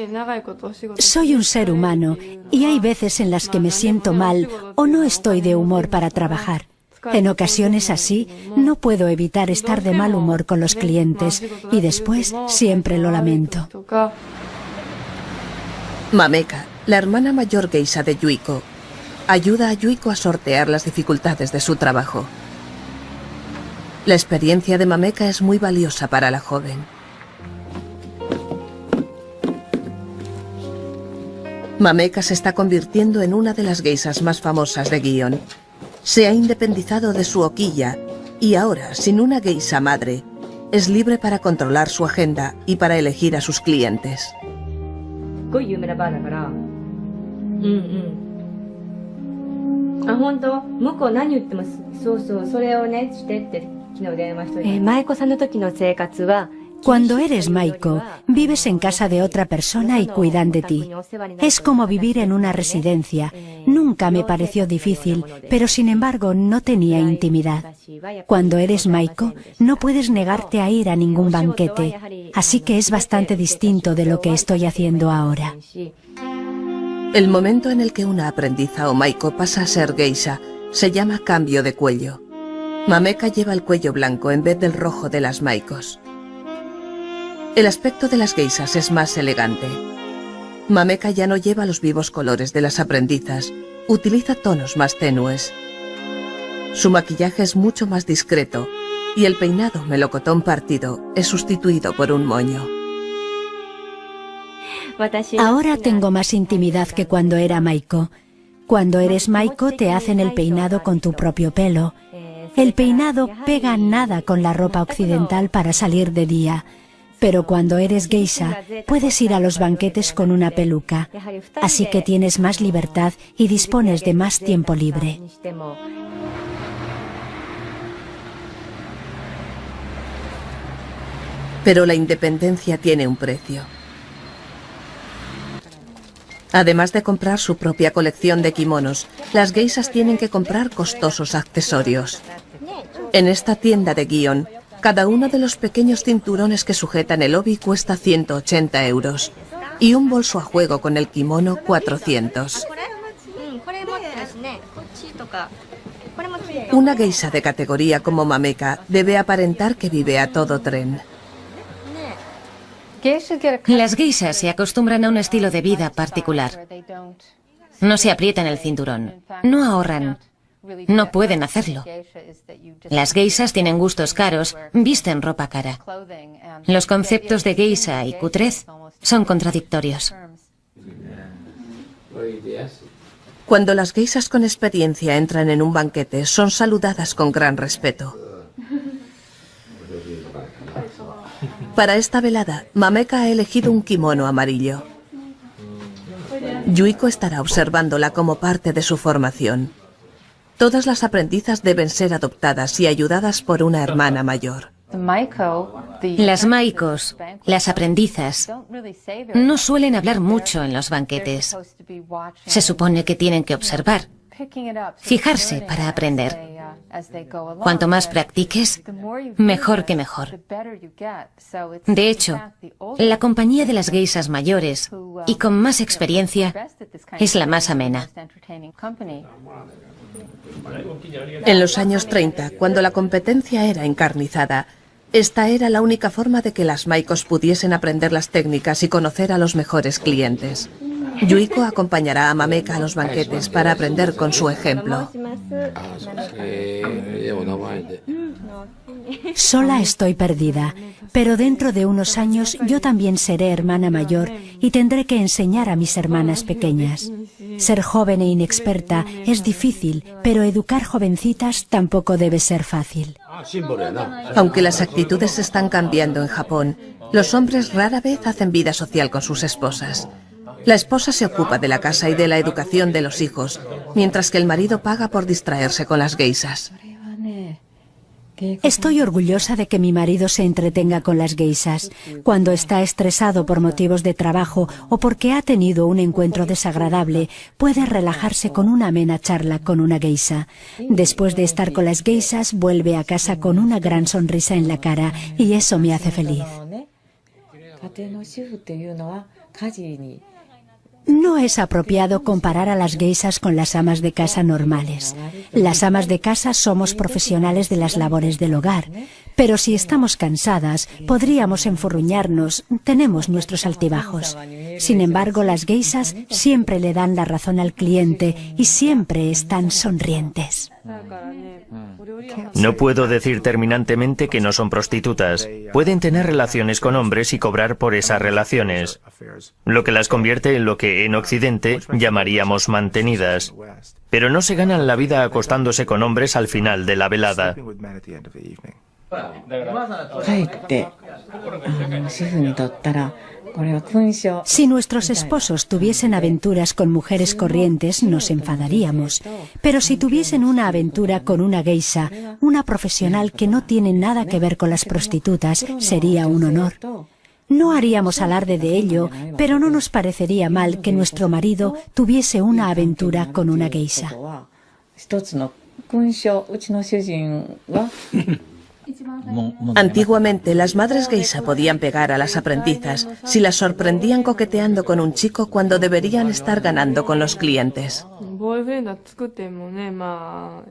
Soy un ser humano y hay veces en las que me siento mal o no estoy de humor para trabajar. En ocasiones así, no puedo evitar estar de mal humor con los clientes y después siempre lo lamento. Mameka, la hermana mayor geisha de Yuiko, ayuda a Yuiko a sortear las dificultades de su trabajo. La experiencia de Mameka es muy valiosa para la joven. Mameka se está convirtiendo en una de las geishas más famosas de Gion. Se ha independizado de su hoquilla y ahora, sin una geisha madre, es libre para controlar su agenda y para elegir a sus clientes. Cuando eres Maiko, vives en casa de otra persona y cuidan de ti. Es como vivir en una residencia. Nunca me pareció difícil, pero sin embargo no tenía intimidad. Cuando eres Maiko, no puedes negarte a ir a ningún banquete, así que es bastante distinto de lo que estoy haciendo ahora. El momento en el que una aprendiza o Maiko pasa a ser geisha se llama cambio de cuello. Mameka lleva el cuello blanco en vez del rojo de las Maikos. El aspecto de las geishas es más elegante. Mameka ya no lleva los vivos colores de las aprendizas, utiliza tonos más tenues. Su maquillaje es mucho más discreto y el peinado melocotón partido es sustituido por un moño. Ahora tengo más intimidad que cuando era Maiko. Cuando eres Maiko te hacen el peinado con tu propio pelo. El peinado pega nada con la ropa occidental para salir de día. Pero cuando eres geisha, puedes ir a los banquetes con una peluca, así que tienes más libertad y dispones de más tiempo libre. Pero la independencia tiene un precio. Además de comprar su propia colección de kimonos, las geishas tienen que comprar costosos accesorios. En esta tienda de Gion, cada uno de los pequeños cinturones que sujetan el obi cuesta 180 € y un bolso a juego con el kimono 400. Una geisha de categoría como Mameka debe aparentar que vive a todo tren. Las geishas se acostumbran a un estilo de vida particular. No se aprietan el cinturón, no ahorran. No pueden hacerlo. Las geishas tienen gustos caros, visten ropa cara. Los conceptos de geisha y cutrez son contradictorios. Cuando las geishas con experiencia entran en un banquete, son saludadas con gran respeto. Para esta velada, Mameka ha elegido un kimono amarillo. Yuiko estará observándola como parte de su formación. Todas las aprendizas deben ser adoptadas y ayudadas por una hermana mayor. Las Maikos, las aprendizas, no suelen hablar mucho en los banquetes. Se supone que tienen que observar, fijarse para aprender. Cuanto más practiques, mejor que mejor. De hecho, la compañía de las geishas mayores y con más experiencia es la más amena. En los años 30, cuando la competencia era encarnizada, esta era la única forma de que las Maikos pudiesen aprender las técnicas y conocer a los mejores clientes. Yuiko acompañará a Mameka a los banquetes para aprender con su ejemplo. Sola estoy perdida, pero dentro de unos años yo también seré hermana mayor y tendré que enseñar a mis hermanas pequeñas. Ser joven e inexperta es difícil, pero educar jovencitas tampoco debe ser fácil. Aunque las actitudes están cambiando en Japón, los hombres rara vez hacen vida social con sus esposas. La esposa se ocupa de la casa y de la educación de los hijos, mientras que el marido paga por distraerse con las geishas. Estoy orgullosa de que mi marido se entretenga con las geishas. Cuando está estresado por motivos de trabajo o porque ha tenido un encuentro desagradable, puede relajarse con una amena charla con una geisha. Después de estar con las geishas, vuelve a casa con una gran sonrisa en la cara y eso me hace feliz. No es apropiado comparar a las geishas con las amas de casa normales. Las amas de casa somos profesionales de las labores del hogar, pero si estamos cansadas, podríamos enfurruñarnos, tenemos nuestros altibajos. Sin embargo, las geishas siempre le dan la razón al cliente y siempre están sonrientes. No puedo decir terminantemente que no son prostitutas. Pueden tener relaciones con hombres y cobrar por esas relaciones, lo que las convierte en lo que en Occidente llamaríamos mantenidas. Pero no se ganan la vida acostándose con hombres al final de la velada. Si nuestros esposos tuviesen aventuras con mujeres corrientes, nos enfadaríamos. Pero si tuviesen una aventura con una geisha, una profesional que no tiene nada que ver con las prostitutas, sería un honor. No haríamos alarde de ello, pero no nos parecería mal que nuestro marido tuviese una aventura con una geisha. Antiguamente, las madres geisha podían pegar a las aprendizas si las sorprendían coqueteando con un chico cuando deberían estar ganando con los clientes.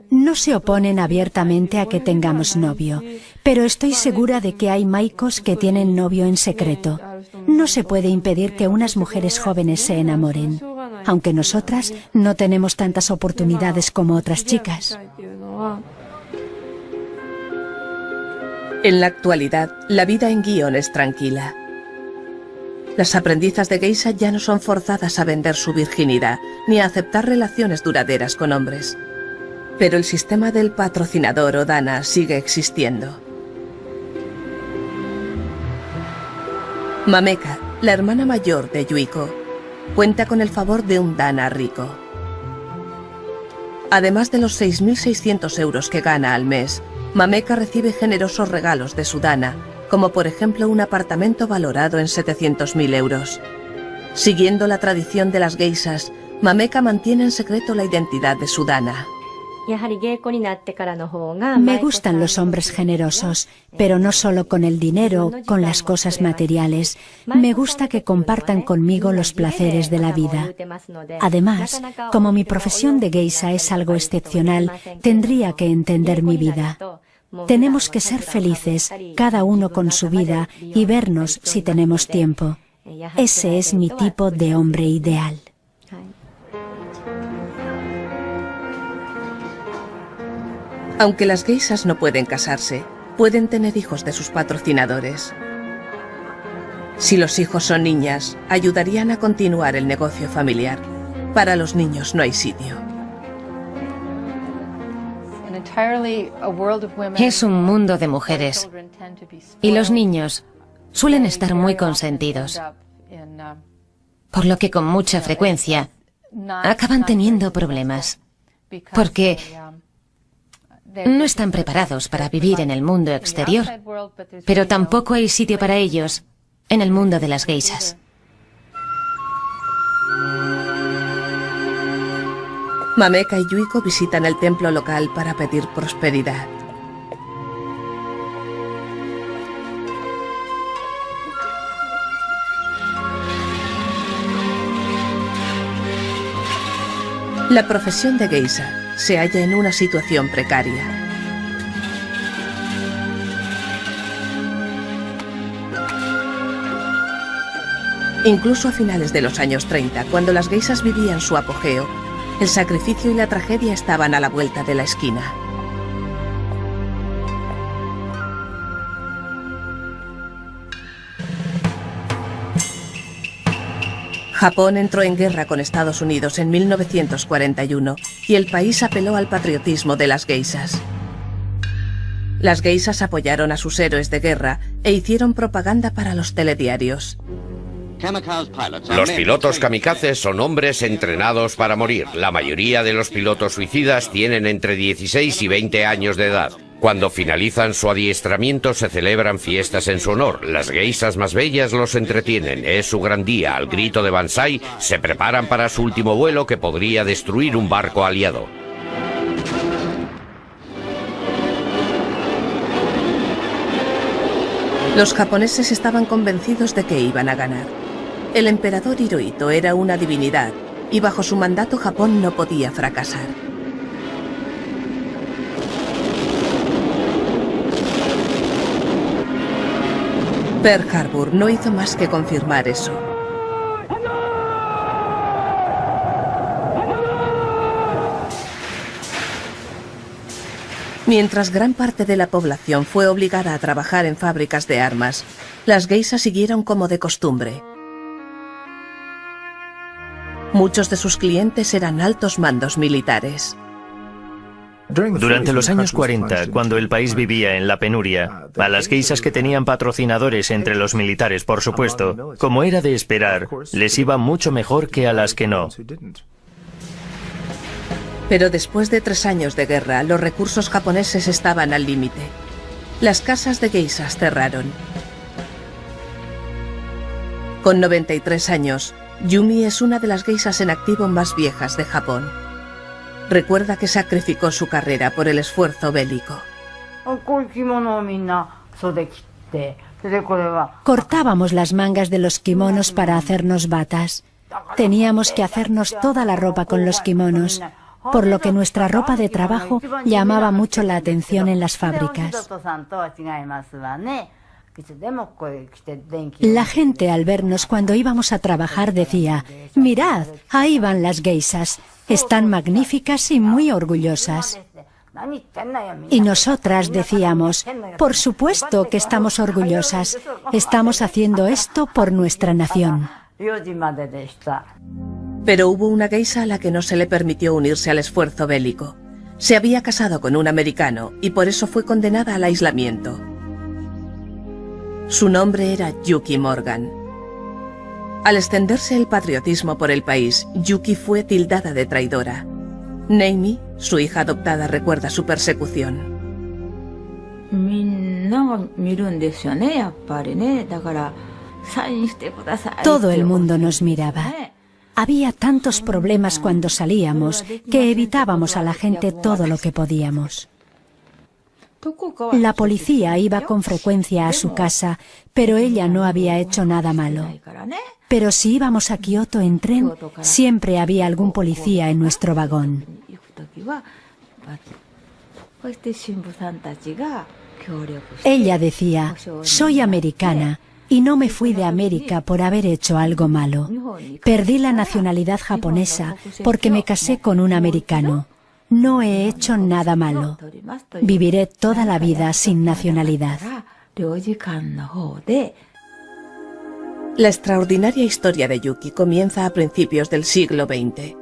No se oponen abiertamente a que tengamos novio, pero estoy segura de que hay maicos que tienen novio en secreto. No se puede impedir que unas mujeres jóvenes se enamoren, aunque nosotras no tenemos tantas oportunidades como otras chicas. En la actualidad, la vida en Gion es tranquila. Las aprendizas de geisha ya no son forzadas a vender su virginidad, ni a aceptar relaciones duraderas con hombres. Pero el sistema del patrocinador o dana sigue existiendo. Mameka, la hermana mayor de Yuiko, cuenta con el favor de un dana rico. Además de los 6.600 euros que gana al mes, Mameka recibe generosos regalos de su dana, como por ejemplo un apartamento valorado en 700.000 euros. Siguiendo la tradición de las geishas, Mameka mantiene en secreto la identidad de su dana. Me gustan los hombres generosos, pero no solo con el dinero, con las cosas materiales. Me gusta que compartan conmigo los placeres de la vida. Además, como mi profesión de geisha es algo excepcional, tendría que entender mi vida. Tenemos que ser felices, cada uno con su vida, y vernos si tenemos tiempo. Ese es mi tipo de hombre ideal. Aunque las geishas no pueden casarse, pueden tener hijos de sus patrocinadores. Si los hijos son niñas, ayudarían a continuar el negocio familiar. Para los niños no hay sitio. Es un mundo de mujeres y los niños suelen estar muy consentidos, por lo que con mucha frecuencia acaban teniendo problemas, porque no están preparados para vivir en el mundo exterior, pero tampoco hay sitio para ellos en el mundo de las geishas. Mameka y Yuiko visitan el templo local para pedir prosperidad. La profesión de geisha se halla en una situación precaria. Incluso a finales de los años 30, cuando las geishas vivían su apogeo, el sacrificio y la tragedia estaban a la vuelta de la esquina. Japón entró en guerra con Estados Unidos en 1941 y el país apeló al patriotismo de las geishas. Las geishas apoyaron a sus héroes de guerra e hicieron propaganda para los telediarios. Los pilotos kamikazes son hombres entrenados para morir. La mayoría de los pilotos suicidas tienen entre 16 y 20 años de edad. Cuando finalizan su adiestramiento se celebran fiestas en su honor. Las geishas más bellas los entretienen. Es su gran día. Al grito de Banzai se preparan para su último vuelo que podría destruir un barco aliado. Los japoneses estaban convencidos de que iban a ganar. El emperador Hirohito era una divinidad y bajo su mandato Japón no podía fracasar. Pearl Harbor no hizo más que confirmar eso. Mientras gran parte de la población fue obligada a trabajar en fábricas de armas, las geishas siguieron como de costumbre. Muchos de sus clientes eran altos mandos militares. Durante los años 40, cuando el país vivía en la penuria, a las geishas que tenían patrocinadores entre los militares, por supuesto, como era de esperar, les iba mucho mejor que a las que no. Pero después de 3 años de guerra, los recursos japoneses estaban al límite. Las casas de geishas cerraron. Con 93 años, Yumi es una de las geishas en activo más viejas de Japón. Recuerda que sacrificó su carrera por el esfuerzo bélico. Cortábamos las mangas de los kimonos para hacernos batas. Teníamos que hacernos toda la ropa con los kimonos, por lo que nuestra ropa de trabajo llamaba mucho la atención en las fábricas. La gente al vernos cuando íbamos a trabajar decía: «Mirad, ahí van las geishas, están magníficas y muy orgullosas». Y nosotras decíamos: «Por supuesto que estamos orgullosas, estamos haciendo esto por nuestra nación». Pero hubo una geisha a la que no se le permitió unirse al esfuerzo bélico. Se había casado con un americano y por eso fue condenada al aislamiento. Su nombre era Yuki Morgan. Al extenderse el patriotismo por el país, Yuki fue tildada de traidora. Neimi, su hija adoptada, recuerda su persecución. Todo el mundo nos miraba. Había tantos problemas cuando salíamos que evitábamos a la gente todo lo que podíamos. La policía iba con frecuencia a su casa, pero ella no había hecho nada malo. Pero si íbamos a Kioto en tren, siempre había algún policía en nuestro vagón. Ella decía: «Soy americana y no me fui de América por haber hecho algo malo. Perdí la nacionalidad japonesa porque me casé con un americano. No he hecho nada malo. Viviré toda la vida sin nacionalidad». La extraordinaria historia de Yuki comienza a principios del siglo XX.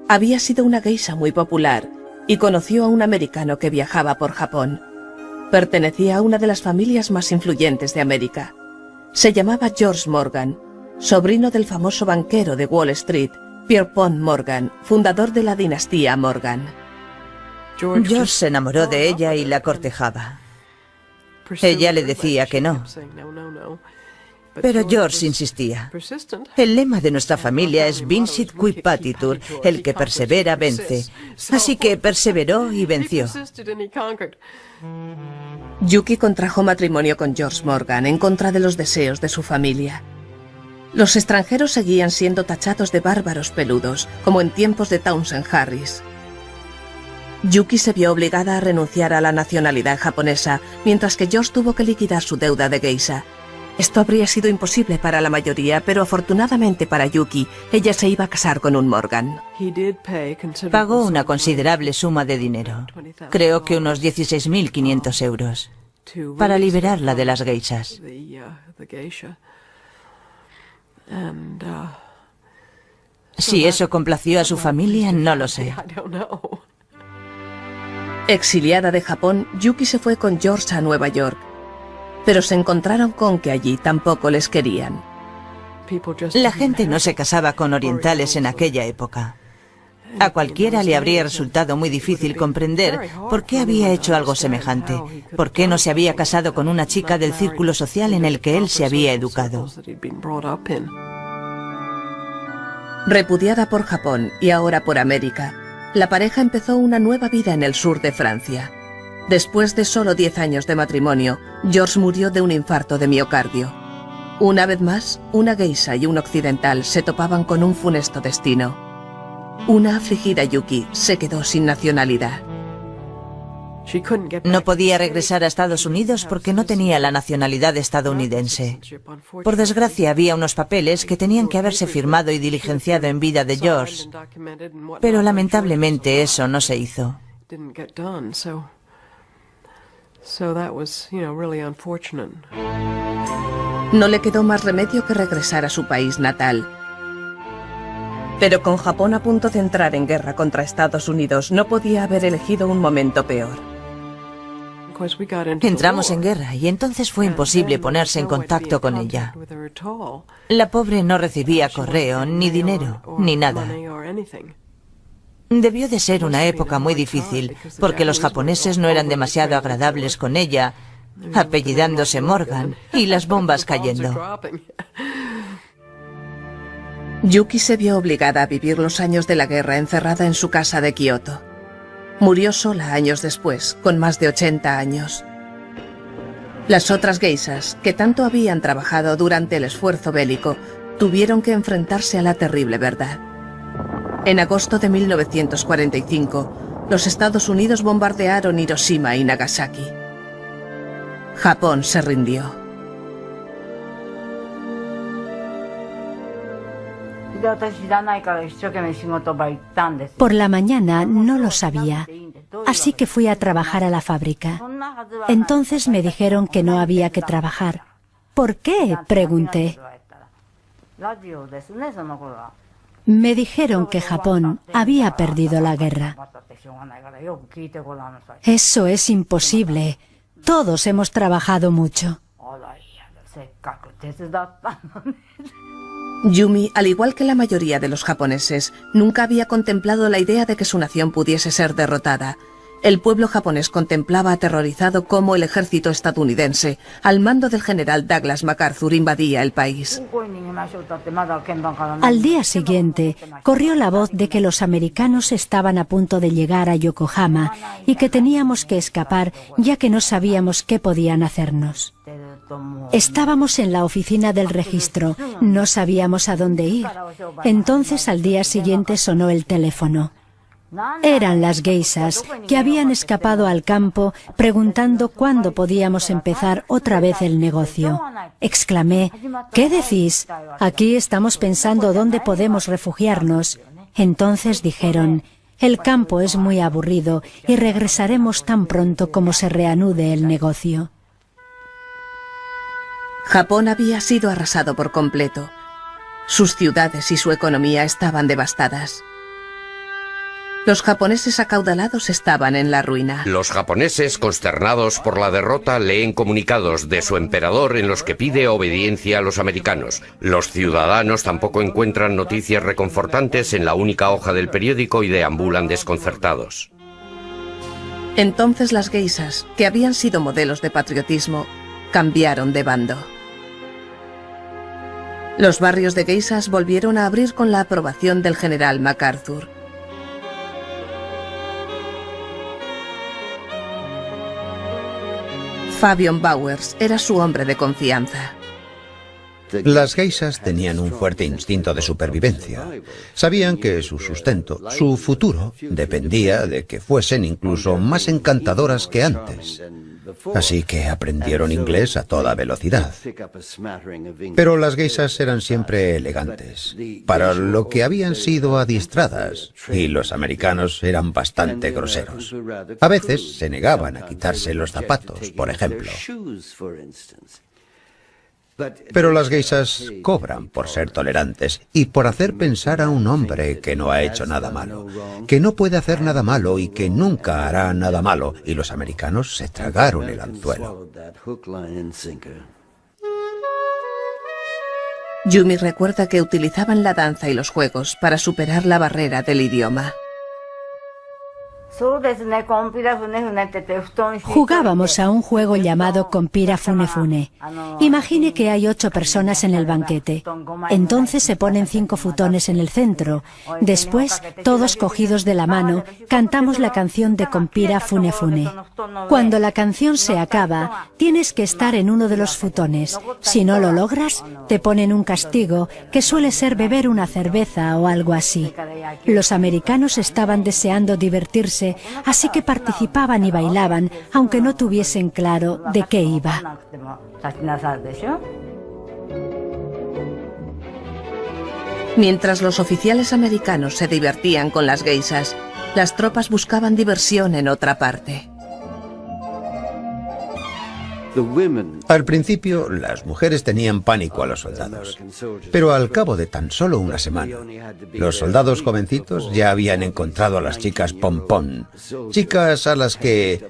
Había sido una geisha muy popular y conoció a un americano que viajaba por Japón. Pertenecía a una de las familias más influyentes de América. Se llamaba George Morgan, sobrino del famoso banquero de Wall Street, Pierpont Morgan, fundador de la dinastía Morgan. George se enamoró de ella y la cortejaba. Ella le decía que no. Pero George insistía. El lema de nuestra familia es Vincit qui patitur, el que persevera vence. Así que perseveró y venció. Yuki contrajo matrimonio con George Morgan en contra de los deseos de su familia. Los extranjeros seguían siendo tachados de bárbaros peludos, como en tiempos de Townsend Harris. Yuki se vio obligada a renunciar a la nacionalidad japonesa, mientras que George tuvo que liquidar su deuda de geisha. Esto habría sido imposible para la mayoría, pero afortunadamente para Yuki, ella se iba a casar con un Morgan. Pagó una considerable suma de dinero, creo que unos 16.500 euros, para liberarla de las geishas. Si eso complació a su familia, no lo sé. Exiliada de Japón, Yuki se fue con George a Nueva York, pero se encontraron con que allí tampoco les querían. La gente no se casaba con orientales en aquella época. A cualquiera le habría resultado muy difícil comprender por qué había hecho algo semejante, por qué no se había casado con una chica del círculo social en el que él se había educado. Repudiada por Japón y ahora por América, la pareja empezó una nueva vida en el sur de Francia. Después de solo 10 años de matrimonio, George murió de un infarto de miocardio. Una vez más, una geisha y un occidental se topaban con un funesto destino. Una afligida Yuki se quedó sin nacionalidad. No podía regresar a Estados Unidos porque no tenía la nacionalidad estadounidense. Por desgracia, había unos papeles que tenían que haberse firmado y diligenciado en vida de George, pero lamentablemente eso no se hizo. No le quedó más remedio que regresar a su país natal. Pero con Japón a punto de entrar en guerra contra Estados Unidos, no podía haber elegido un momento peor. Entramos en guerra y entonces fue imposible ponerse en contacto con ella. La pobre no recibía correo, ni dinero, ni nada. Debió de ser una época muy difícil, porque los japoneses no eran demasiado agradables con ella, apellidándose Morgan, y las bombas cayendo. Yuki se vio obligada a vivir los años de la guerra encerrada en su casa de Kioto. Murió sola años después, con más de 80 años. Las otras geishas, que tanto habían trabajado durante el esfuerzo bélico, tuvieron que enfrentarse a la terrible verdad. En agosto de 1945, los Estados Unidos bombardearon Hiroshima y Nagasaki. Japón se rindió. Por la mañana no lo sabía, así que fui a trabajar a la fábrica. Entonces me dijeron que no había que trabajar. ¿Por qué?, pregunté. Me dijeron que Japón había perdido la guerra. Eso es imposible. Todos hemos trabajado mucho. Yumi, al igual que la mayoría de los japoneses, nunca había contemplado la idea de que su nación pudiese ser derrotada. El pueblo japonés contemplaba aterrorizado cómo el ejército estadounidense, al mando del general Douglas MacArthur, invadía el país. Al día siguiente, corrió la voz de que los americanos estaban a punto de llegar a Yokohama y que teníamos que escapar ya que no sabíamos qué podían hacernos. Estábamos en la oficina del registro, no sabíamos a dónde ir. Entonces al día siguiente sonó el teléfono. Eran las geishas que habían escapado al campo preguntando cuándo podíamos empezar otra vez el negocio. Exclamé, ¿qué decís? Aquí estamos pensando dónde podemos refugiarnos. Entonces dijeron, el campo es muy aburrido y regresaremos tan pronto como se reanude el negocio. Japón había sido arrasado por completo. Sus ciudades y su economía estaban devastadas. Los japoneses acaudalados estaban en la ruina. Los japoneses, consternados por la derrota, leen comunicados de su emperador en los que pide obediencia a los americanos. Los ciudadanos tampoco encuentran noticias reconfortantes en la única hoja del periódico y deambulan desconcertados. Entonces las geishas, que habían sido modelos de patriotismo, cambiaron de bando. Los barrios de geishas volvieron a abrir con la aprobación del general MacArthur. Fabian Bowers era su hombre de confianza. Las geishas tenían un fuerte instinto de supervivencia. Sabían que su sustento, su futuro, dependía de que fuesen incluso más encantadoras que antes. Así que aprendieron inglés a toda velocidad. Pero las geishas eran siempre elegantes, para lo que habían sido adiestradas, y los americanos eran bastante groseros. A veces se negaban a quitarse los zapatos, por ejemplo. Pero las geishas cobran por ser tolerantes y por hacer pensar a un hombre que no ha hecho nada malo, que no puede hacer nada malo y que nunca hará nada malo, y los americanos se tragaron el anzuelo. Yumi recuerda que utilizaban la danza y los juegos para superar la barrera del idioma. Jugábamos a un juego llamado Compira Fune Fune. Imagine que hay 8 personas en el banquete. Entonces se ponen 5 futones en el centro. Después, todos cogidos de la mano, cantamos la canción de Compira Fune Fune. Cuando la canción se acaba, tienes que estar en uno de los futones. Si no lo logras, te ponen un castigo, que suele ser beber una cerveza o algo así. Los americanos estaban deseando divertirse, así que participaban y bailaban, aunque no tuviesen claro de qué iba. Mientras los oficiales americanos se divertían con las geishas, las tropas buscaban diversión en otra parte. Al principio, las mujeres tenían pánico a los soldados, pero al cabo de tan solo una semana, los soldados jovencitos ya habían encontrado a las chicas pompón, chicas a las que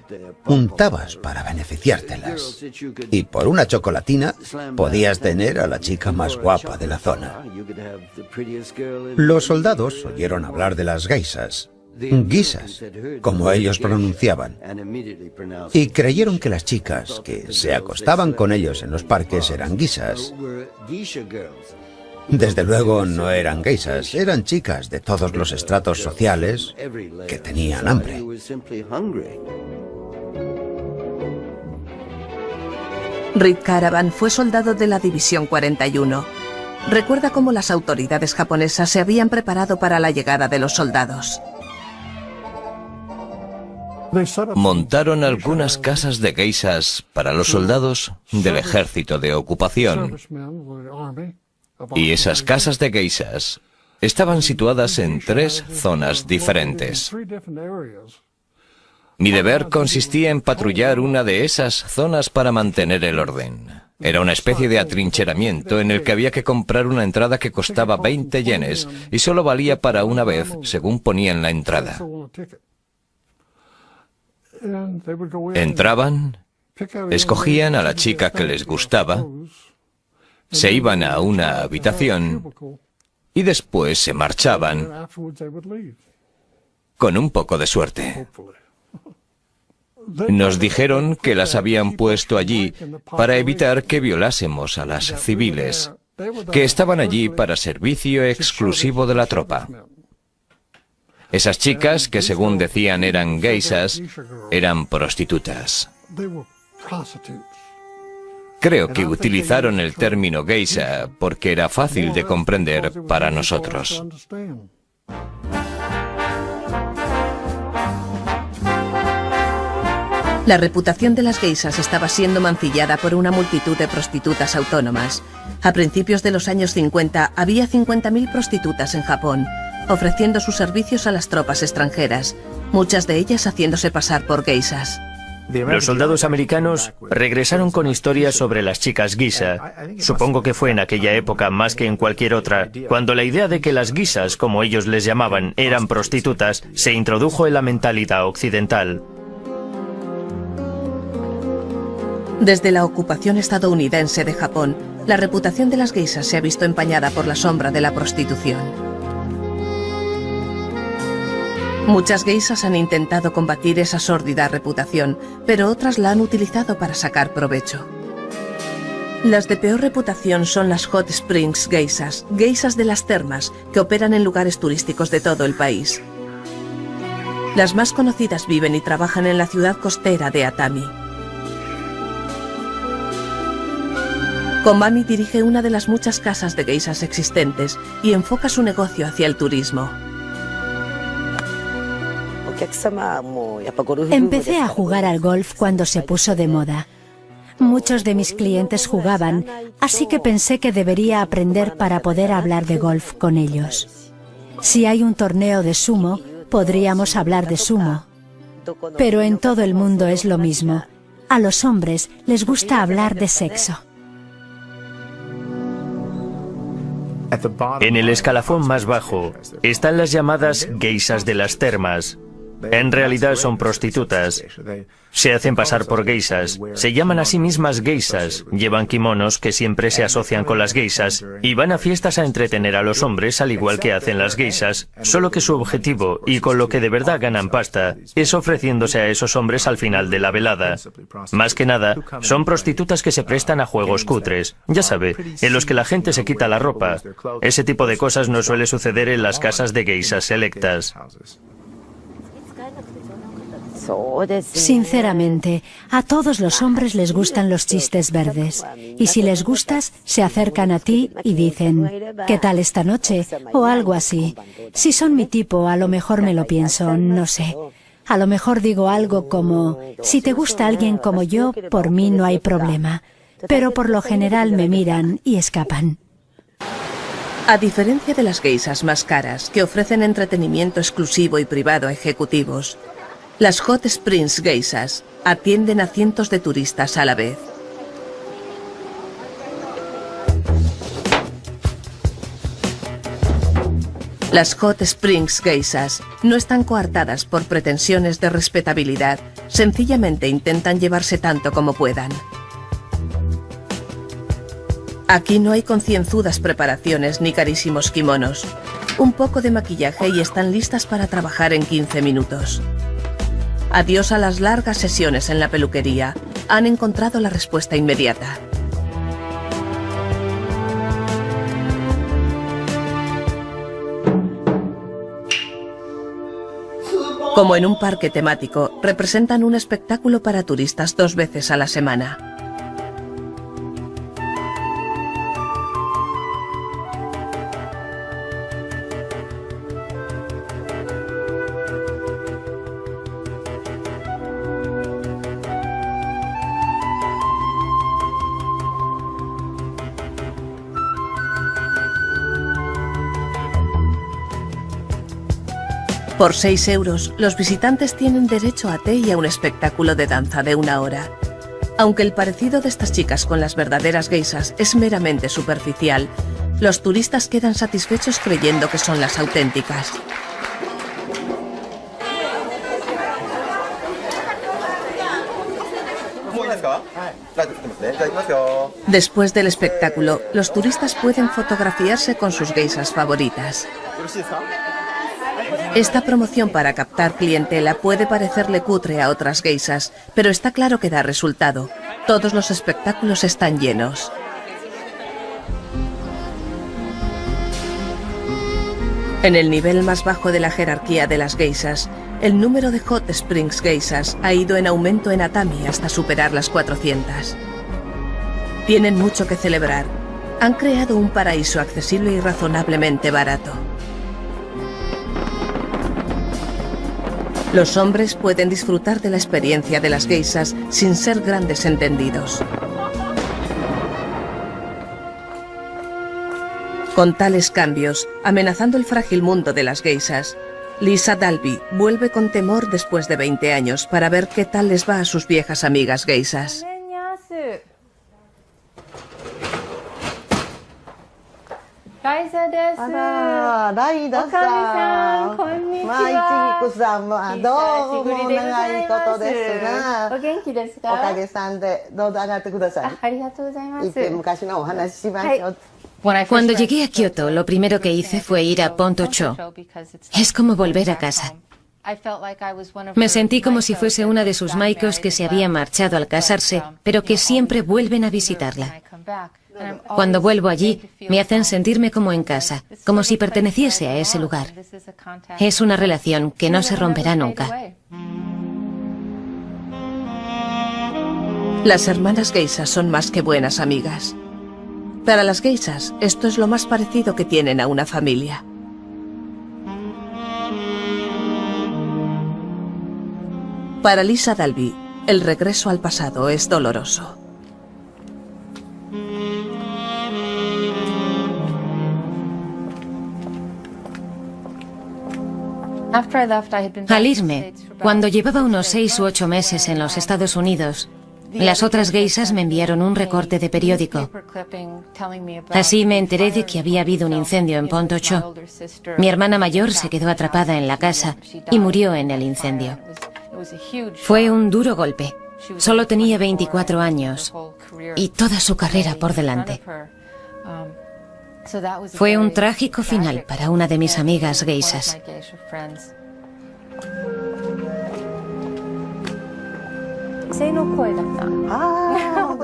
untabas para beneficiártelas, y por una chocolatina podías tener a la chica más guapa de la zona. Los soldados oyeron hablar de las geishas, guisas, como ellos pronunciaban, y creyeron que las chicas que se acostaban con ellos en los parques eran guisas. Desde luego no eran geishas, eran chicas de todos los estratos sociales que tenían hambre. Reed Caravan fue soldado de la División 41. Recuerda cómo las autoridades japonesas se habían preparado para la llegada de los soldados. Montaron algunas casas de geishas para los soldados del ejército de ocupación. Y esas casas de geishas estaban situadas en 3 zonas diferentes. Mi deber consistía en patrullar una de esas zonas para mantener el orden. Era una especie de atrincheramiento en el que había que comprar una entrada que costaba 20 yenes y solo valía para una vez, según ponía en la entrada. Entraban, escogían a la chica que les gustaba, se iban a una habitación y después se marchaban con un poco de suerte. Nos dijeron que las habían puesto allí para evitar que violásemos a las civiles, que estaban allí para servicio exclusivo de la tropa. Esas chicas, que según decían eran geishas, eran prostitutas. Creo que utilizaron el término geisha porque era fácil de comprender para nosotros. La reputación de las geishas estaba siendo mancillada por una multitud de prostitutas autónomas. A principios de los años 50 había 50.000 prostitutas en Japón, ofreciendo sus servicios a las tropas extranjeras, muchas de ellas haciéndose pasar por geishas. Los soldados americanos regresaron con historias sobre las chicas geisha. Supongo que fue en aquella época más que en cualquier otra, cuando la idea de que las geishas, como ellos les llamaban, eran prostitutas, se introdujo en la mentalidad occidental. Desde la ocupación estadounidense de Japón, la reputación de las geishas se ha visto empañada por la sombra de la prostitución. Muchas geishas han intentado combatir esa sórdida reputación, pero otras la han utilizado para sacar provecho. Las de peor reputación son las Hot Springs geishas, geishas de las termas, que operan en lugares turísticos de todo el país. Las más conocidas viven y trabajan en la ciudad costera de Atami. Komami dirige una de las muchas casas de geishas existentes y enfoca su negocio hacia el turismo. Empecé a jugar al golf cuando se puso de moda. Muchos de mis clientes jugaban, así que pensé que debería aprender para poder hablar de golf con ellos. Si hay un torneo de sumo, podríamos hablar de sumo. Pero en todo el mundo es lo mismo. A los hombres les gusta hablar de sexo. En el escalafón más bajo están las llamadas geishas de las termas. En realidad son prostitutas. Se hacen pasar por geishas. Se llaman a sí mismas geishas. Llevan kimonos que siempre se asocian con las geishas y van a fiestas a entretener a los hombres al igual que hacen las geishas, solo que su objetivo, y con lo que de verdad ganan pasta, es ofreciéndose a esos hombres al final de la velada. Más que nada, son prostitutas que se prestan a juegos cutres, ya sabe, en los que la gente se quita la ropa. Ese tipo de cosas no suele suceder en las casas de geishas selectas. Sinceramente, a todos los hombres les gustan los chistes verdes. Y si les gustas, se acercan a ti y dicen, ¿qué tal esta noche? O algo así. Si son mi tipo, a lo mejor me lo pienso, no sé. A lo mejor digo algo como, si te gusta alguien como yo, por mí no hay problema. Pero por lo general me miran y escapan. A diferencia de las geishas más caras, que ofrecen entretenimiento exclusivo y privado a ejecutivos, las Hot Springs geishas atienden a cientos de turistas a la vez. Las Hot Springs Geishas no están coartadas por pretensiones de respetabilidad, sencillamente intentan llevarse tanto como puedan. Aquí no hay concienzudas preparaciones ni carísimos kimonos. Un poco de maquillaje y están listas para trabajar en 15 minutos. Adiós a las largas sesiones en la peluquería. Han encontrado la respuesta inmediata. Como en un parque temático, representan un espectáculo para turistas 2 veces a la semana. Por 6 euros, los visitantes tienen derecho a té y a un espectáculo de danza de 1 hora. Aunque el parecido de estas chicas con las verdaderas geishas es meramente superficial, los turistas quedan satisfechos creyendo que son las auténticas. Después del espectáculo, los turistas pueden fotografiarse con sus geishas favoritas. Esta promoción para captar clientela puede parecerle cutre a otras geishas, pero está claro que da resultado. Todos los espectáculos están llenos. En el nivel más bajo de la jerarquía de las geishas, el número de Hot Springs Geishas ha ido en aumento en Atami hasta superar las 400. Tienen mucho que celebrar. Han creado un paraíso accesible y razonablemente barato. Los hombres pueden disfrutar de la experiencia de las geishas sin ser grandes entendidos. Con tales cambios, amenazando el frágil mundo de las geishas, Lisa Dalby vuelve con temor después de 20 años para ver qué tal les va a sus viejas amigas geishas. Cuando llegué a Kioto, lo primero que hice fue ir a Ponto-cho. Es como volver a casa. Me sentí como si fuese una de sus maikos que se había marchado al casarse, pero que siempre vuelven a visitarla. Cuando vuelvo allí, me hacen sentirme como en casa, como si perteneciese a ese lugar. Es una relación que no se romperá nunca. Las hermanas geishas son más que buenas amigas. Para las geishas, esto es lo más parecido que tienen a una familia. Para Lisa Dalby, el regreso al pasado es doloroso. Al irme, cuando llevaba unos 6 u 8 meses en los Estados Unidos, las otras geishas me enviaron un recorte de periódico. Así me enteré de que había habido un incendio en Ponto-cho. Mi hermana mayor se quedó atrapada en la casa y murió en el incendio. Fue un duro golpe. Solo tenía 24 años y toda su carrera por delante. Fue un trágico final para una de mis amigas geishas.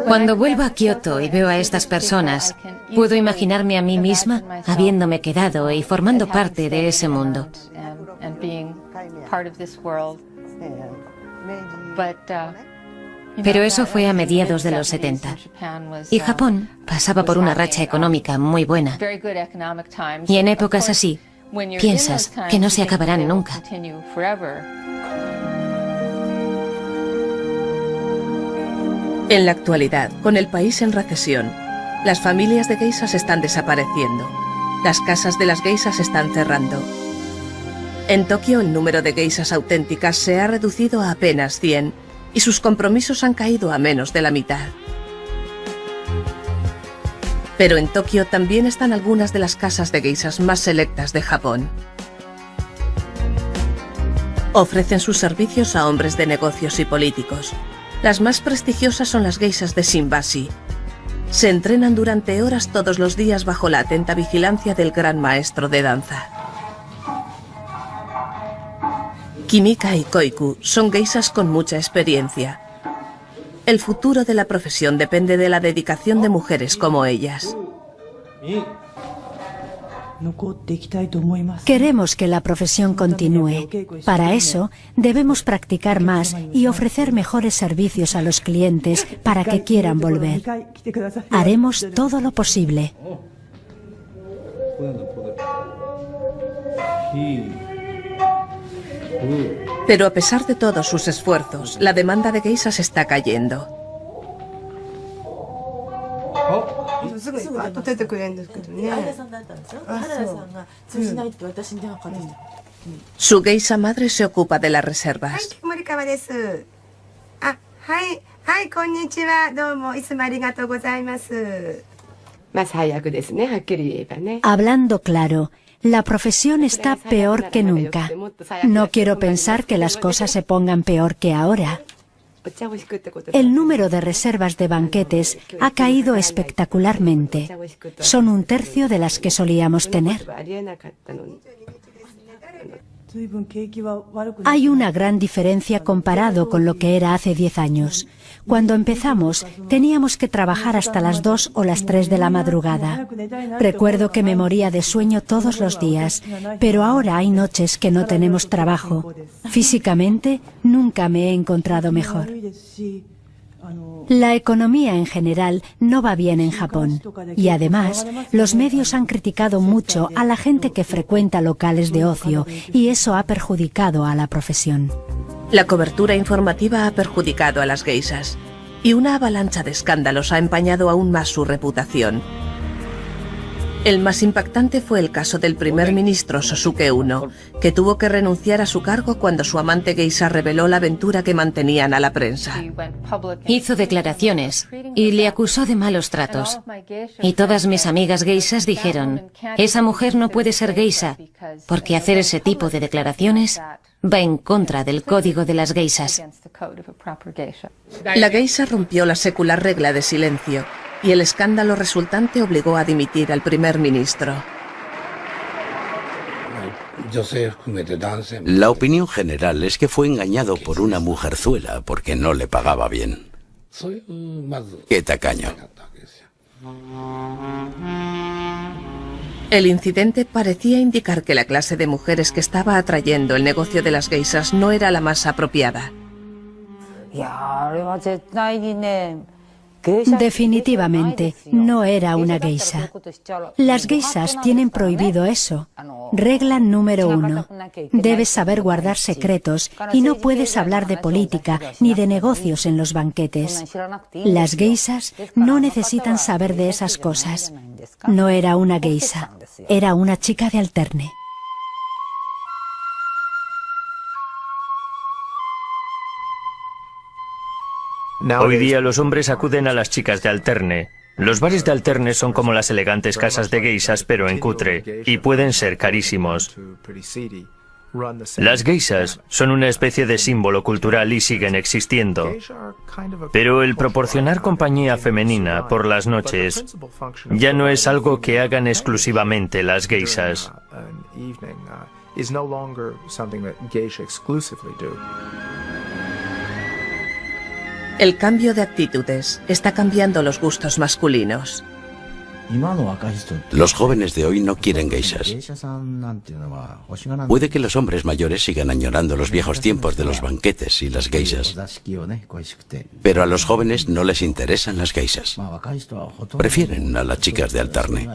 Cuando vuelvo a Kioto y veo a estas personas, puedo imaginarme a mí misma habiéndome quedado y formando parte de ese mundo. Pero eso fue a mediados de los 70. Y Japón pasaba por una racha económica muy buena. Y en épocas así, piensas que no se acabarán nunca. En la actualidad, con el país en recesión, las familias de geishas están desapareciendo. Las casas de las geishas están cerrando. En Tokio, el número de geishas auténticas se ha reducido a apenas 100 y sus compromisos han caído a menos de la mitad. Pero en Tokio también están algunas de las casas de geishas más selectas de Japón. Ofrecen sus servicios a hombres de negocios y políticos. Las más prestigiosas son las geishas de Shimbashi. Se entrenan durante horas todos los días bajo la atenta vigilancia del gran maestro de danza. Kimika y Koiku son geishas con mucha experiencia. El futuro de la profesión depende de la dedicación de mujeres como ellas. Queremos que la profesión continúe. Para eso, debemos practicar más y ofrecer mejores servicios a los clientes para que quieran volver. Haremos todo lo posible. Pero a pesar de todos sus esfuerzos, la demanda de geishas está cayendo. Su geisha madre se ocupa de las reservas. Hablando claro, la profesión está peor que nunca. No quiero pensar que las cosas se pongan peor que ahora. El número de reservas de banquetes ha caído espectacularmente. Son 1/3 de las que solíamos tener. Hay una gran diferencia comparado con lo que era hace 10 años. Cuando empezamos, teníamos que trabajar hasta las 2 o las 3 de la madrugada. Recuerdo que me moría de sueño todos los días, pero ahora hay noches que no tenemos trabajo. Físicamente, nunca me he encontrado mejor. La economía en general no va bien en Japón y además los medios han criticado mucho a la gente que frecuenta locales de ocio y eso ha perjudicado a la profesión. La cobertura informativa ha perjudicado a las geishas y una avalancha de escándalos ha empañado aún más su reputación. El más impactante fue el caso del primer ministro Sosuke I, que tuvo que renunciar a su cargo cuando su amante geisha reveló la aventura que mantenían a la prensa. Hizo declaraciones y le acusó de malos tratos. Y todas mis amigas geishas dijeron, esa mujer no puede ser geisha, porque hacer ese tipo de declaraciones va en contra del código de las geishas. La geisha rompió la secular regla de silencio y el escándalo resultante obligó a dimitir al primer ministro. La opinión general es que fue engañado por una mujerzuela porque no le pagaba bien. ¡Qué tacaño! El incidente parecía indicar que la clase de mujeres que estaba atrayendo el negocio de las geishas no era la más apropiada. Definitivamente no era una geisha. Las geishas tienen prohibido eso. Regla número 1. Debes saber guardar secretos y no puedes hablar de política ni de negocios en los banquetes. Las geishas no necesitan saber de esas cosas. No era una geisha, era una chica de alterne. Hoy día los hombres acuden a las chicas de alterne. Los bares de alterne son como las elegantes casas de geishas, pero en cutre, y pueden ser carísimos. Las geishas son una especie de símbolo cultural y siguen existiendo. Pero el proporcionar compañía femenina por las noches ya no es algo que hagan exclusivamente las geishas. El cambio de actitudes está cambiando los gustos masculinos. Los jóvenes de hoy no quieren geishas. Puede que los hombres mayores sigan añorando los viejos tiempos de los banquetes y las geishas. Pero a los jóvenes no les interesan las geishas. Prefieren a las chicas de alterne.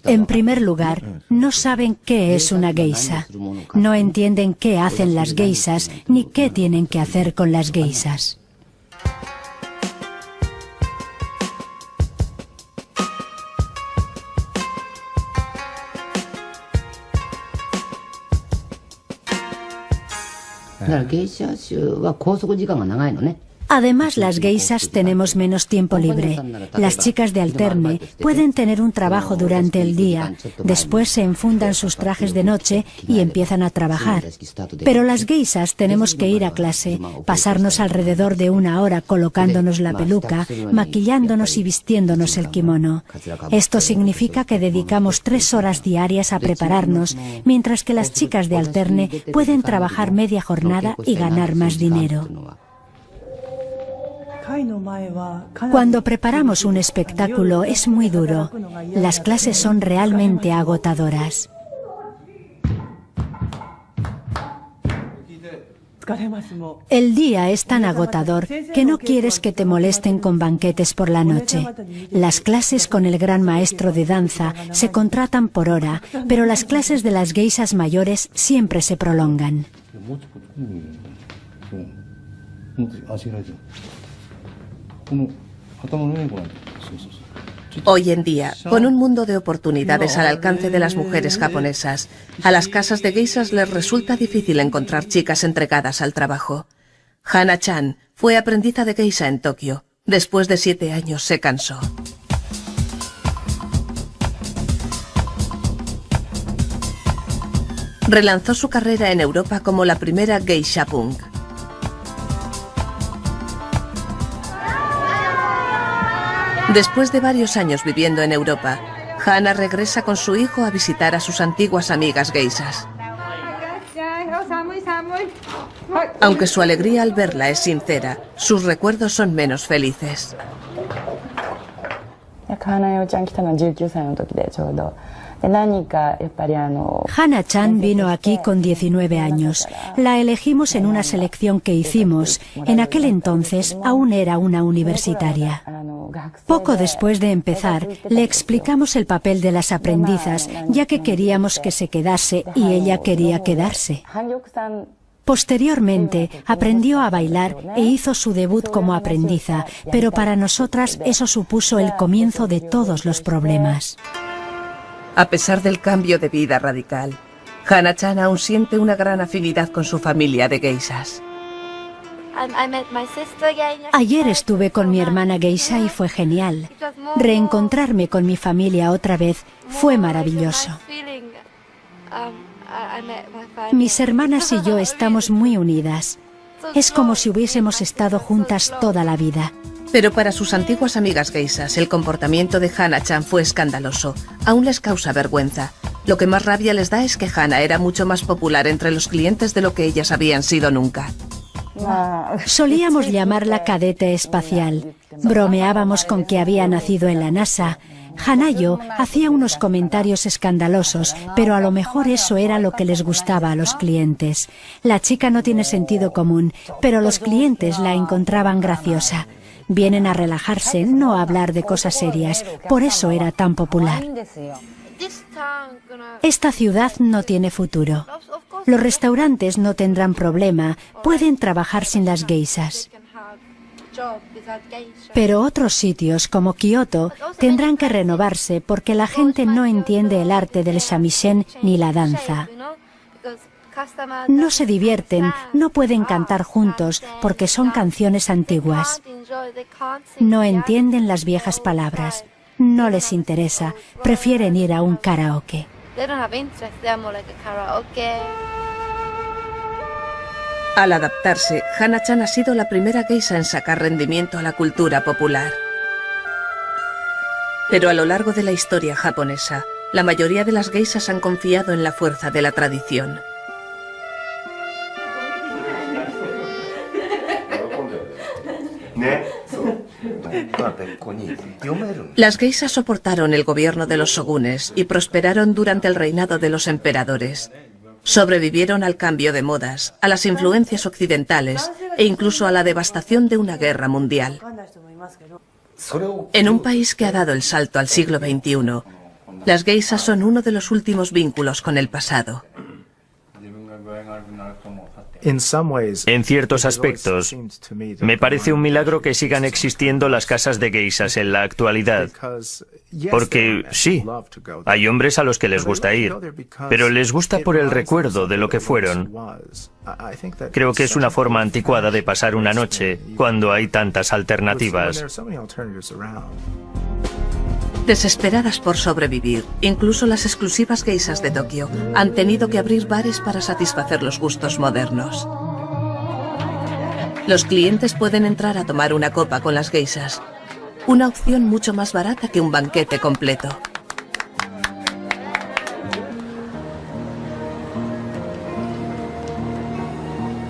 En primer lugar, no saben qué es una geisha. No entienden qué hacen las geishas ni qué tienen que hacer con las geishas. Además, las geishas tenemos menos tiempo libre. Las chicas de alterne pueden tener un trabajo durante el día, después se enfundan sus trajes de noche y empiezan a trabajar. Pero las geishas tenemos que ir a clase, pasarnos alrededor de 1 hora colocándonos la peluca, maquillándonos y vistiéndonos el kimono. Esto significa que dedicamos 3 horas diarias a prepararnos, mientras que las chicas de alterne pueden trabajar media jornada y ganar más dinero. Cuando preparamos un espectáculo es muy duro. Las clases son realmente agotadoras. El día es tan agotador que no quieres que te molesten con banquetes por la noche. Las clases con el gran maestro de danza se contratan por hora, pero las clases de las geishas mayores siempre se prolongan. Hoy en día, con un mundo de oportunidades al alcance de las mujeres japonesas, a las casas de geishas les resulta difícil encontrar chicas entregadas al trabajo. Hana-chan fue aprendiza de geisha en Tokio. Después de 7 años se cansó. Relanzó su carrera en Europa como la primera geisha punk. Después de varios años viviendo en Europa, Hana regresa con su hijo a visitar a sus antiguas amigas geishas. Aunque su alegría al verla es sincera, sus recuerdos son menos felices. Hana-chan vino aquí con 19 años. La elegimos en una selección que hicimos. En aquel entonces aún era una universitaria. Poco después de empezar, le explicamos el papel de las aprendizas, ya que queríamos que se quedase y ella quería quedarse. Posteriormente, aprendió a bailar e hizo su debut como aprendiza, pero para nosotras eso supuso el comienzo de todos los problemas. A pesar del cambio de vida radical, Hana-chan aún siente una gran afinidad con su familia de geishas. Ayer estuve con mi hermana geisha y fue genial. Reencontrarme con mi familia otra vez fue maravilloso. Mis hermanas y yo estamos muy unidas. Es como si hubiésemos estado juntas toda la vida. Pero para sus antiguas amigas geishas, el comportamiento de Hana-chan fue escandaloso. Aún les causa vergüenza. Lo que más rabia les da es que Hana era mucho más popular entre los clientes de lo que ellas habían sido nunca. Solíamos llamarla cadete espacial. Bromeábamos con que había nacido en la NASA. Hanayo hacía unos comentarios escandalosos, pero a lo mejor eso era lo que les gustaba a los clientes. La chica no tiene sentido común, pero los clientes la encontraban graciosa. Vienen a relajarse, no a hablar de cosas serias. Por eso era tan popular. Esta ciudad no tiene futuro. Los restaurantes no tendrán problema, pueden trabajar sin las geishas. Pero otros sitios, como Kioto, tendrán que renovarse porque la gente no entiende el arte del shamisen ni la danza. No se divierten, no pueden cantar juntos porque son canciones antiguas. No entienden las viejas palabras. No les interesa, prefieren ir a un karaoke. Al adaptarse, Hana-chan ha sido la primera geisha en sacar rendimiento a la cultura popular. Pero a lo largo de la historia japonesa, la mayoría de las geishas han confiado en la fuerza de la tradición. Las geishas soportaron el gobierno de los shogunes y prosperaron durante el reinado de los emperadores. Sobrevivieron al cambio de modas, a las influencias occidentales e incluso a la devastación de una guerra mundial. En un país que ha dado el salto al siglo XXI, las geishas son uno de los últimos vínculos con el pasado. En ciertos aspectos, me parece un milagro que sigan existiendo las casas de geishas en la actualidad. Porque sí, hay hombres a los que les gusta ir, pero les gusta por el recuerdo de lo que fueron. Creo que es una forma anticuada de pasar una noche cuando hay tantas alternativas. Desesperadas por sobrevivir, incluso las exclusivas geishas de Tokio han tenido que abrir bares para satisfacer los gustos modernos. Los clientes pueden entrar a tomar una copa con las geishas, una opción mucho más barata que un banquete completo.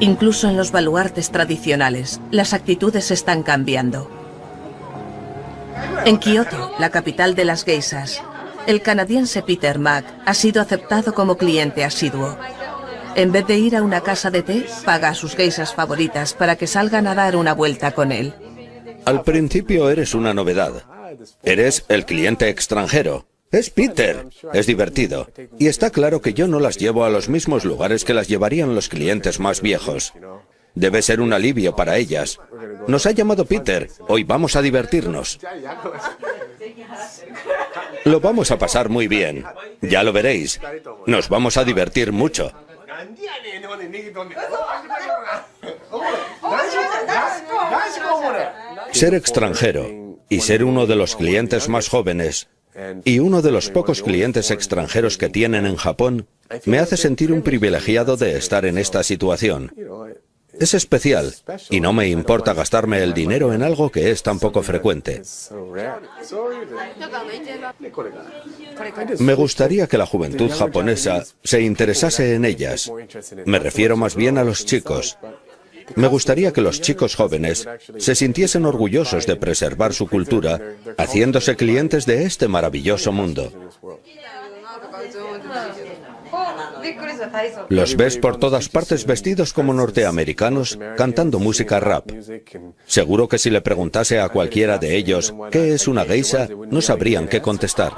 Incluso en los baluartes tradicionales, las actitudes están cambiando. En Kioto, la capital de las geishas, el canadiense Peter Mack ha sido aceptado como cliente asiduo. En vez de ir a una casa de té, paga a sus geishas favoritas para que salgan a dar una vuelta con él. Al principio eres una novedad. Eres el cliente extranjero. Es Peter. Es divertido. Y está claro que yo no las llevo a los mismos lugares que las llevarían los clientes más viejos. Debe ser un alivio para ellas. Nos ha llamado Peter. Hoy vamos a divertirnos. Lo vamos a pasar muy bien. Ya lo veréis. Nos vamos a divertir mucho. Ser extranjero y ser uno de los clientes más jóvenes y uno de los pocos clientes extranjeros que tienen en Japón me hace sentir un privilegiado de estar en esta situación. Es especial y no me importa gastarme el dinero en algo que es tan poco frecuente. Me gustaría que la juventud japonesa se interesase en ellas. Me refiero más bien a los chicos. Me gustaría que los chicos jóvenes se sintiesen orgullosos de preservar su cultura, haciéndose clientes de este maravilloso mundo. Los ves por todas partes vestidos como norteamericanos, cantando música rap. Seguro que si le preguntase a cualquiera de ellos qué es una geisha, no sabrían qué contestar.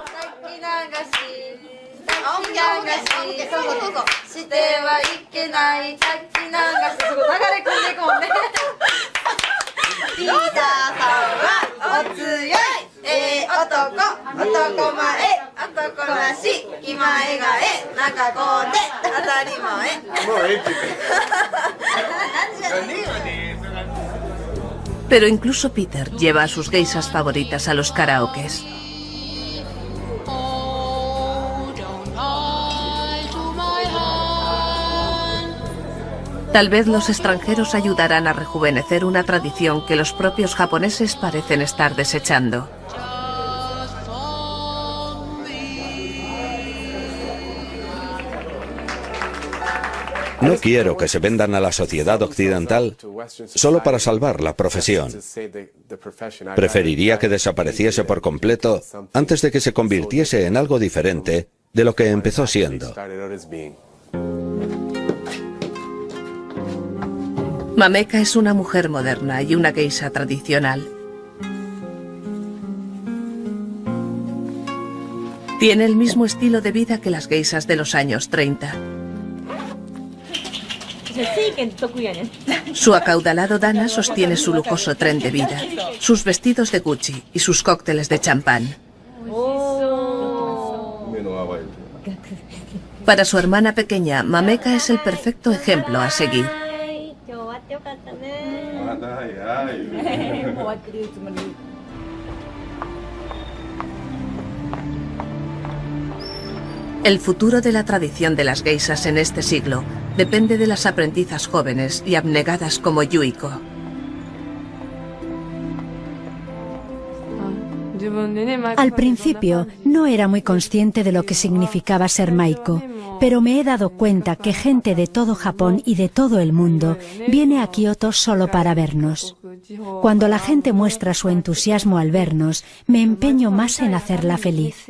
Pero incluso Peter lleva a sus geishas favoritas a los karaokes. Tal vez los extranjeros ayudarán a rejuvenecer una tradición que los propios japoneses parecen estar desechando. No quiero que se vendan a la sociedad occidental solo para salvar la profesión. Preferiría que desapareciese por completo antes de que se convirtiese en algo diferente de lo que empezó siendo. Mameka es una mujer moderna y una geisha tradicional. Tiene el mismo estilo de vida que las geishas de los años 30. Su acaudalado dana sostiene su lujoso tren de vida, sus vestidos de Gucci y sus cócteles de champán. Para su hermana pequeña, Mameka es el perfecto ejemplo a seguir. El futuro de la tradición de las geishas en este siglo depende de las aprendizas jóvenes y abnegadas como Yuiko. Al principio no era muy consciente de lo que significaba ser Maiko, pero me he dado cuenta que gente de todo Japón y de todo el mundo viene a Kioto solo para vernos. Cuando la gente muestra su entusiasmo al vernos, me empeño más en hacerla feliz.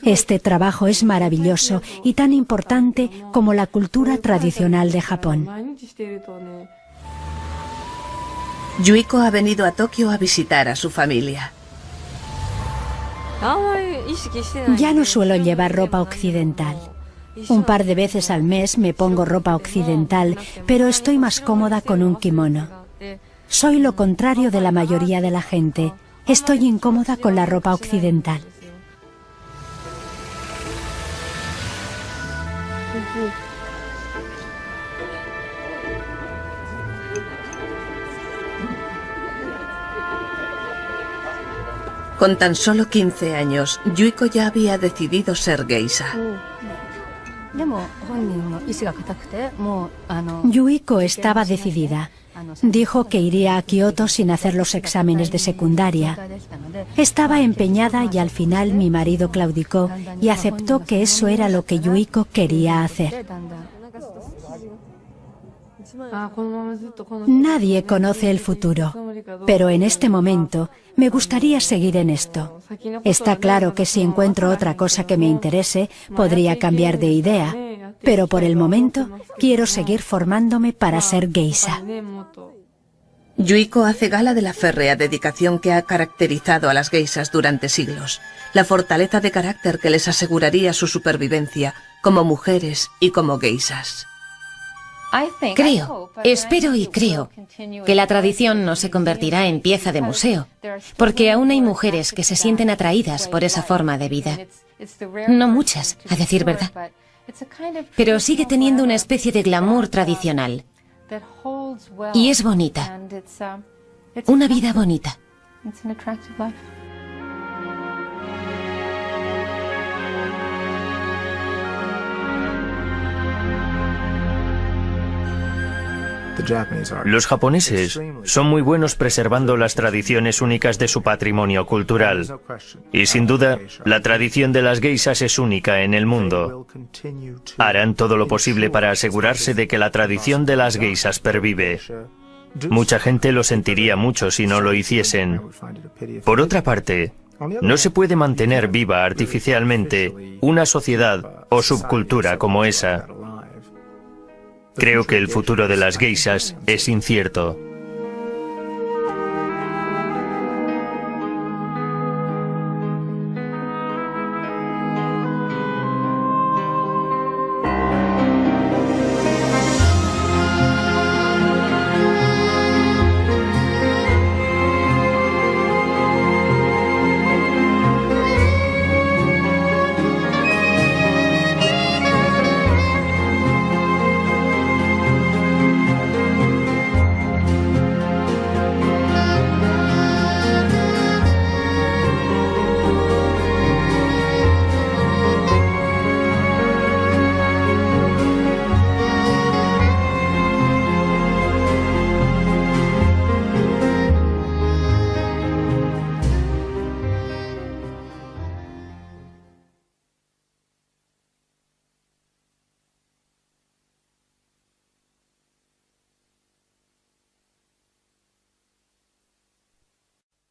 Este trabajo es maravilloso y tan importante como la cultura tradicional de Japón. Yuiko ha venido a Tokio a visitar a su familia. Ya no suelo llevar ropa occidental. Un par de veces al mes me pongo ropa occidental, pero estoy más cómoda con un kimono. Soy lo contrario de la mayoría de la gente. Estoy incómoda con la ropa occidental. Con tan solo 15 años, Yuiko ya había decidido ser geisha. Yuiko estaba decidida. Dijo que iría a Kioto sin hacer los exámenes de secundaria. Estaba empeñada y al final mi marido claudicó y aceptó que eso era lo que Yuiko quería hacer. Nadie conoce el futuro, pero en este momento me gustaría seguir en esto. Está claro que si encuentro otra cosa que me interese, podría cambiar de idea, pero por el momento quiero seguir formándome para ser geisha. Yuiko hace gala de la férrea dedicación que ha caracterizado a las geishas durante siglos, la fortaleza de carácter que les aseguraría su supervivencia como mujeres y como geishas. Creo, espero y creo que la tradición no se convertirá en pieza de museo, porque aún hay mujeres que se sienten atraídas por esa forma de vida. No muchas, a decir verdad, pero sigue teniendo una especie de glamour tradicional. Y es bonita, una vida bonita. Los japoneses son muy buenos preservando las tradiciones únicas de su patrimonio cultural. Y sin duda, la tradición de las geishas es única en el mundo. Harán todo lo posible para asegurarse de que la tradición de las geishas pervive. Mucha gente lo sentiría mucho si no lo hiciesen. Por otra parte, no se puede mantener viva artificialmente una sociedad o subcultura como esa. Creo que el futuro de las geishas es incierto.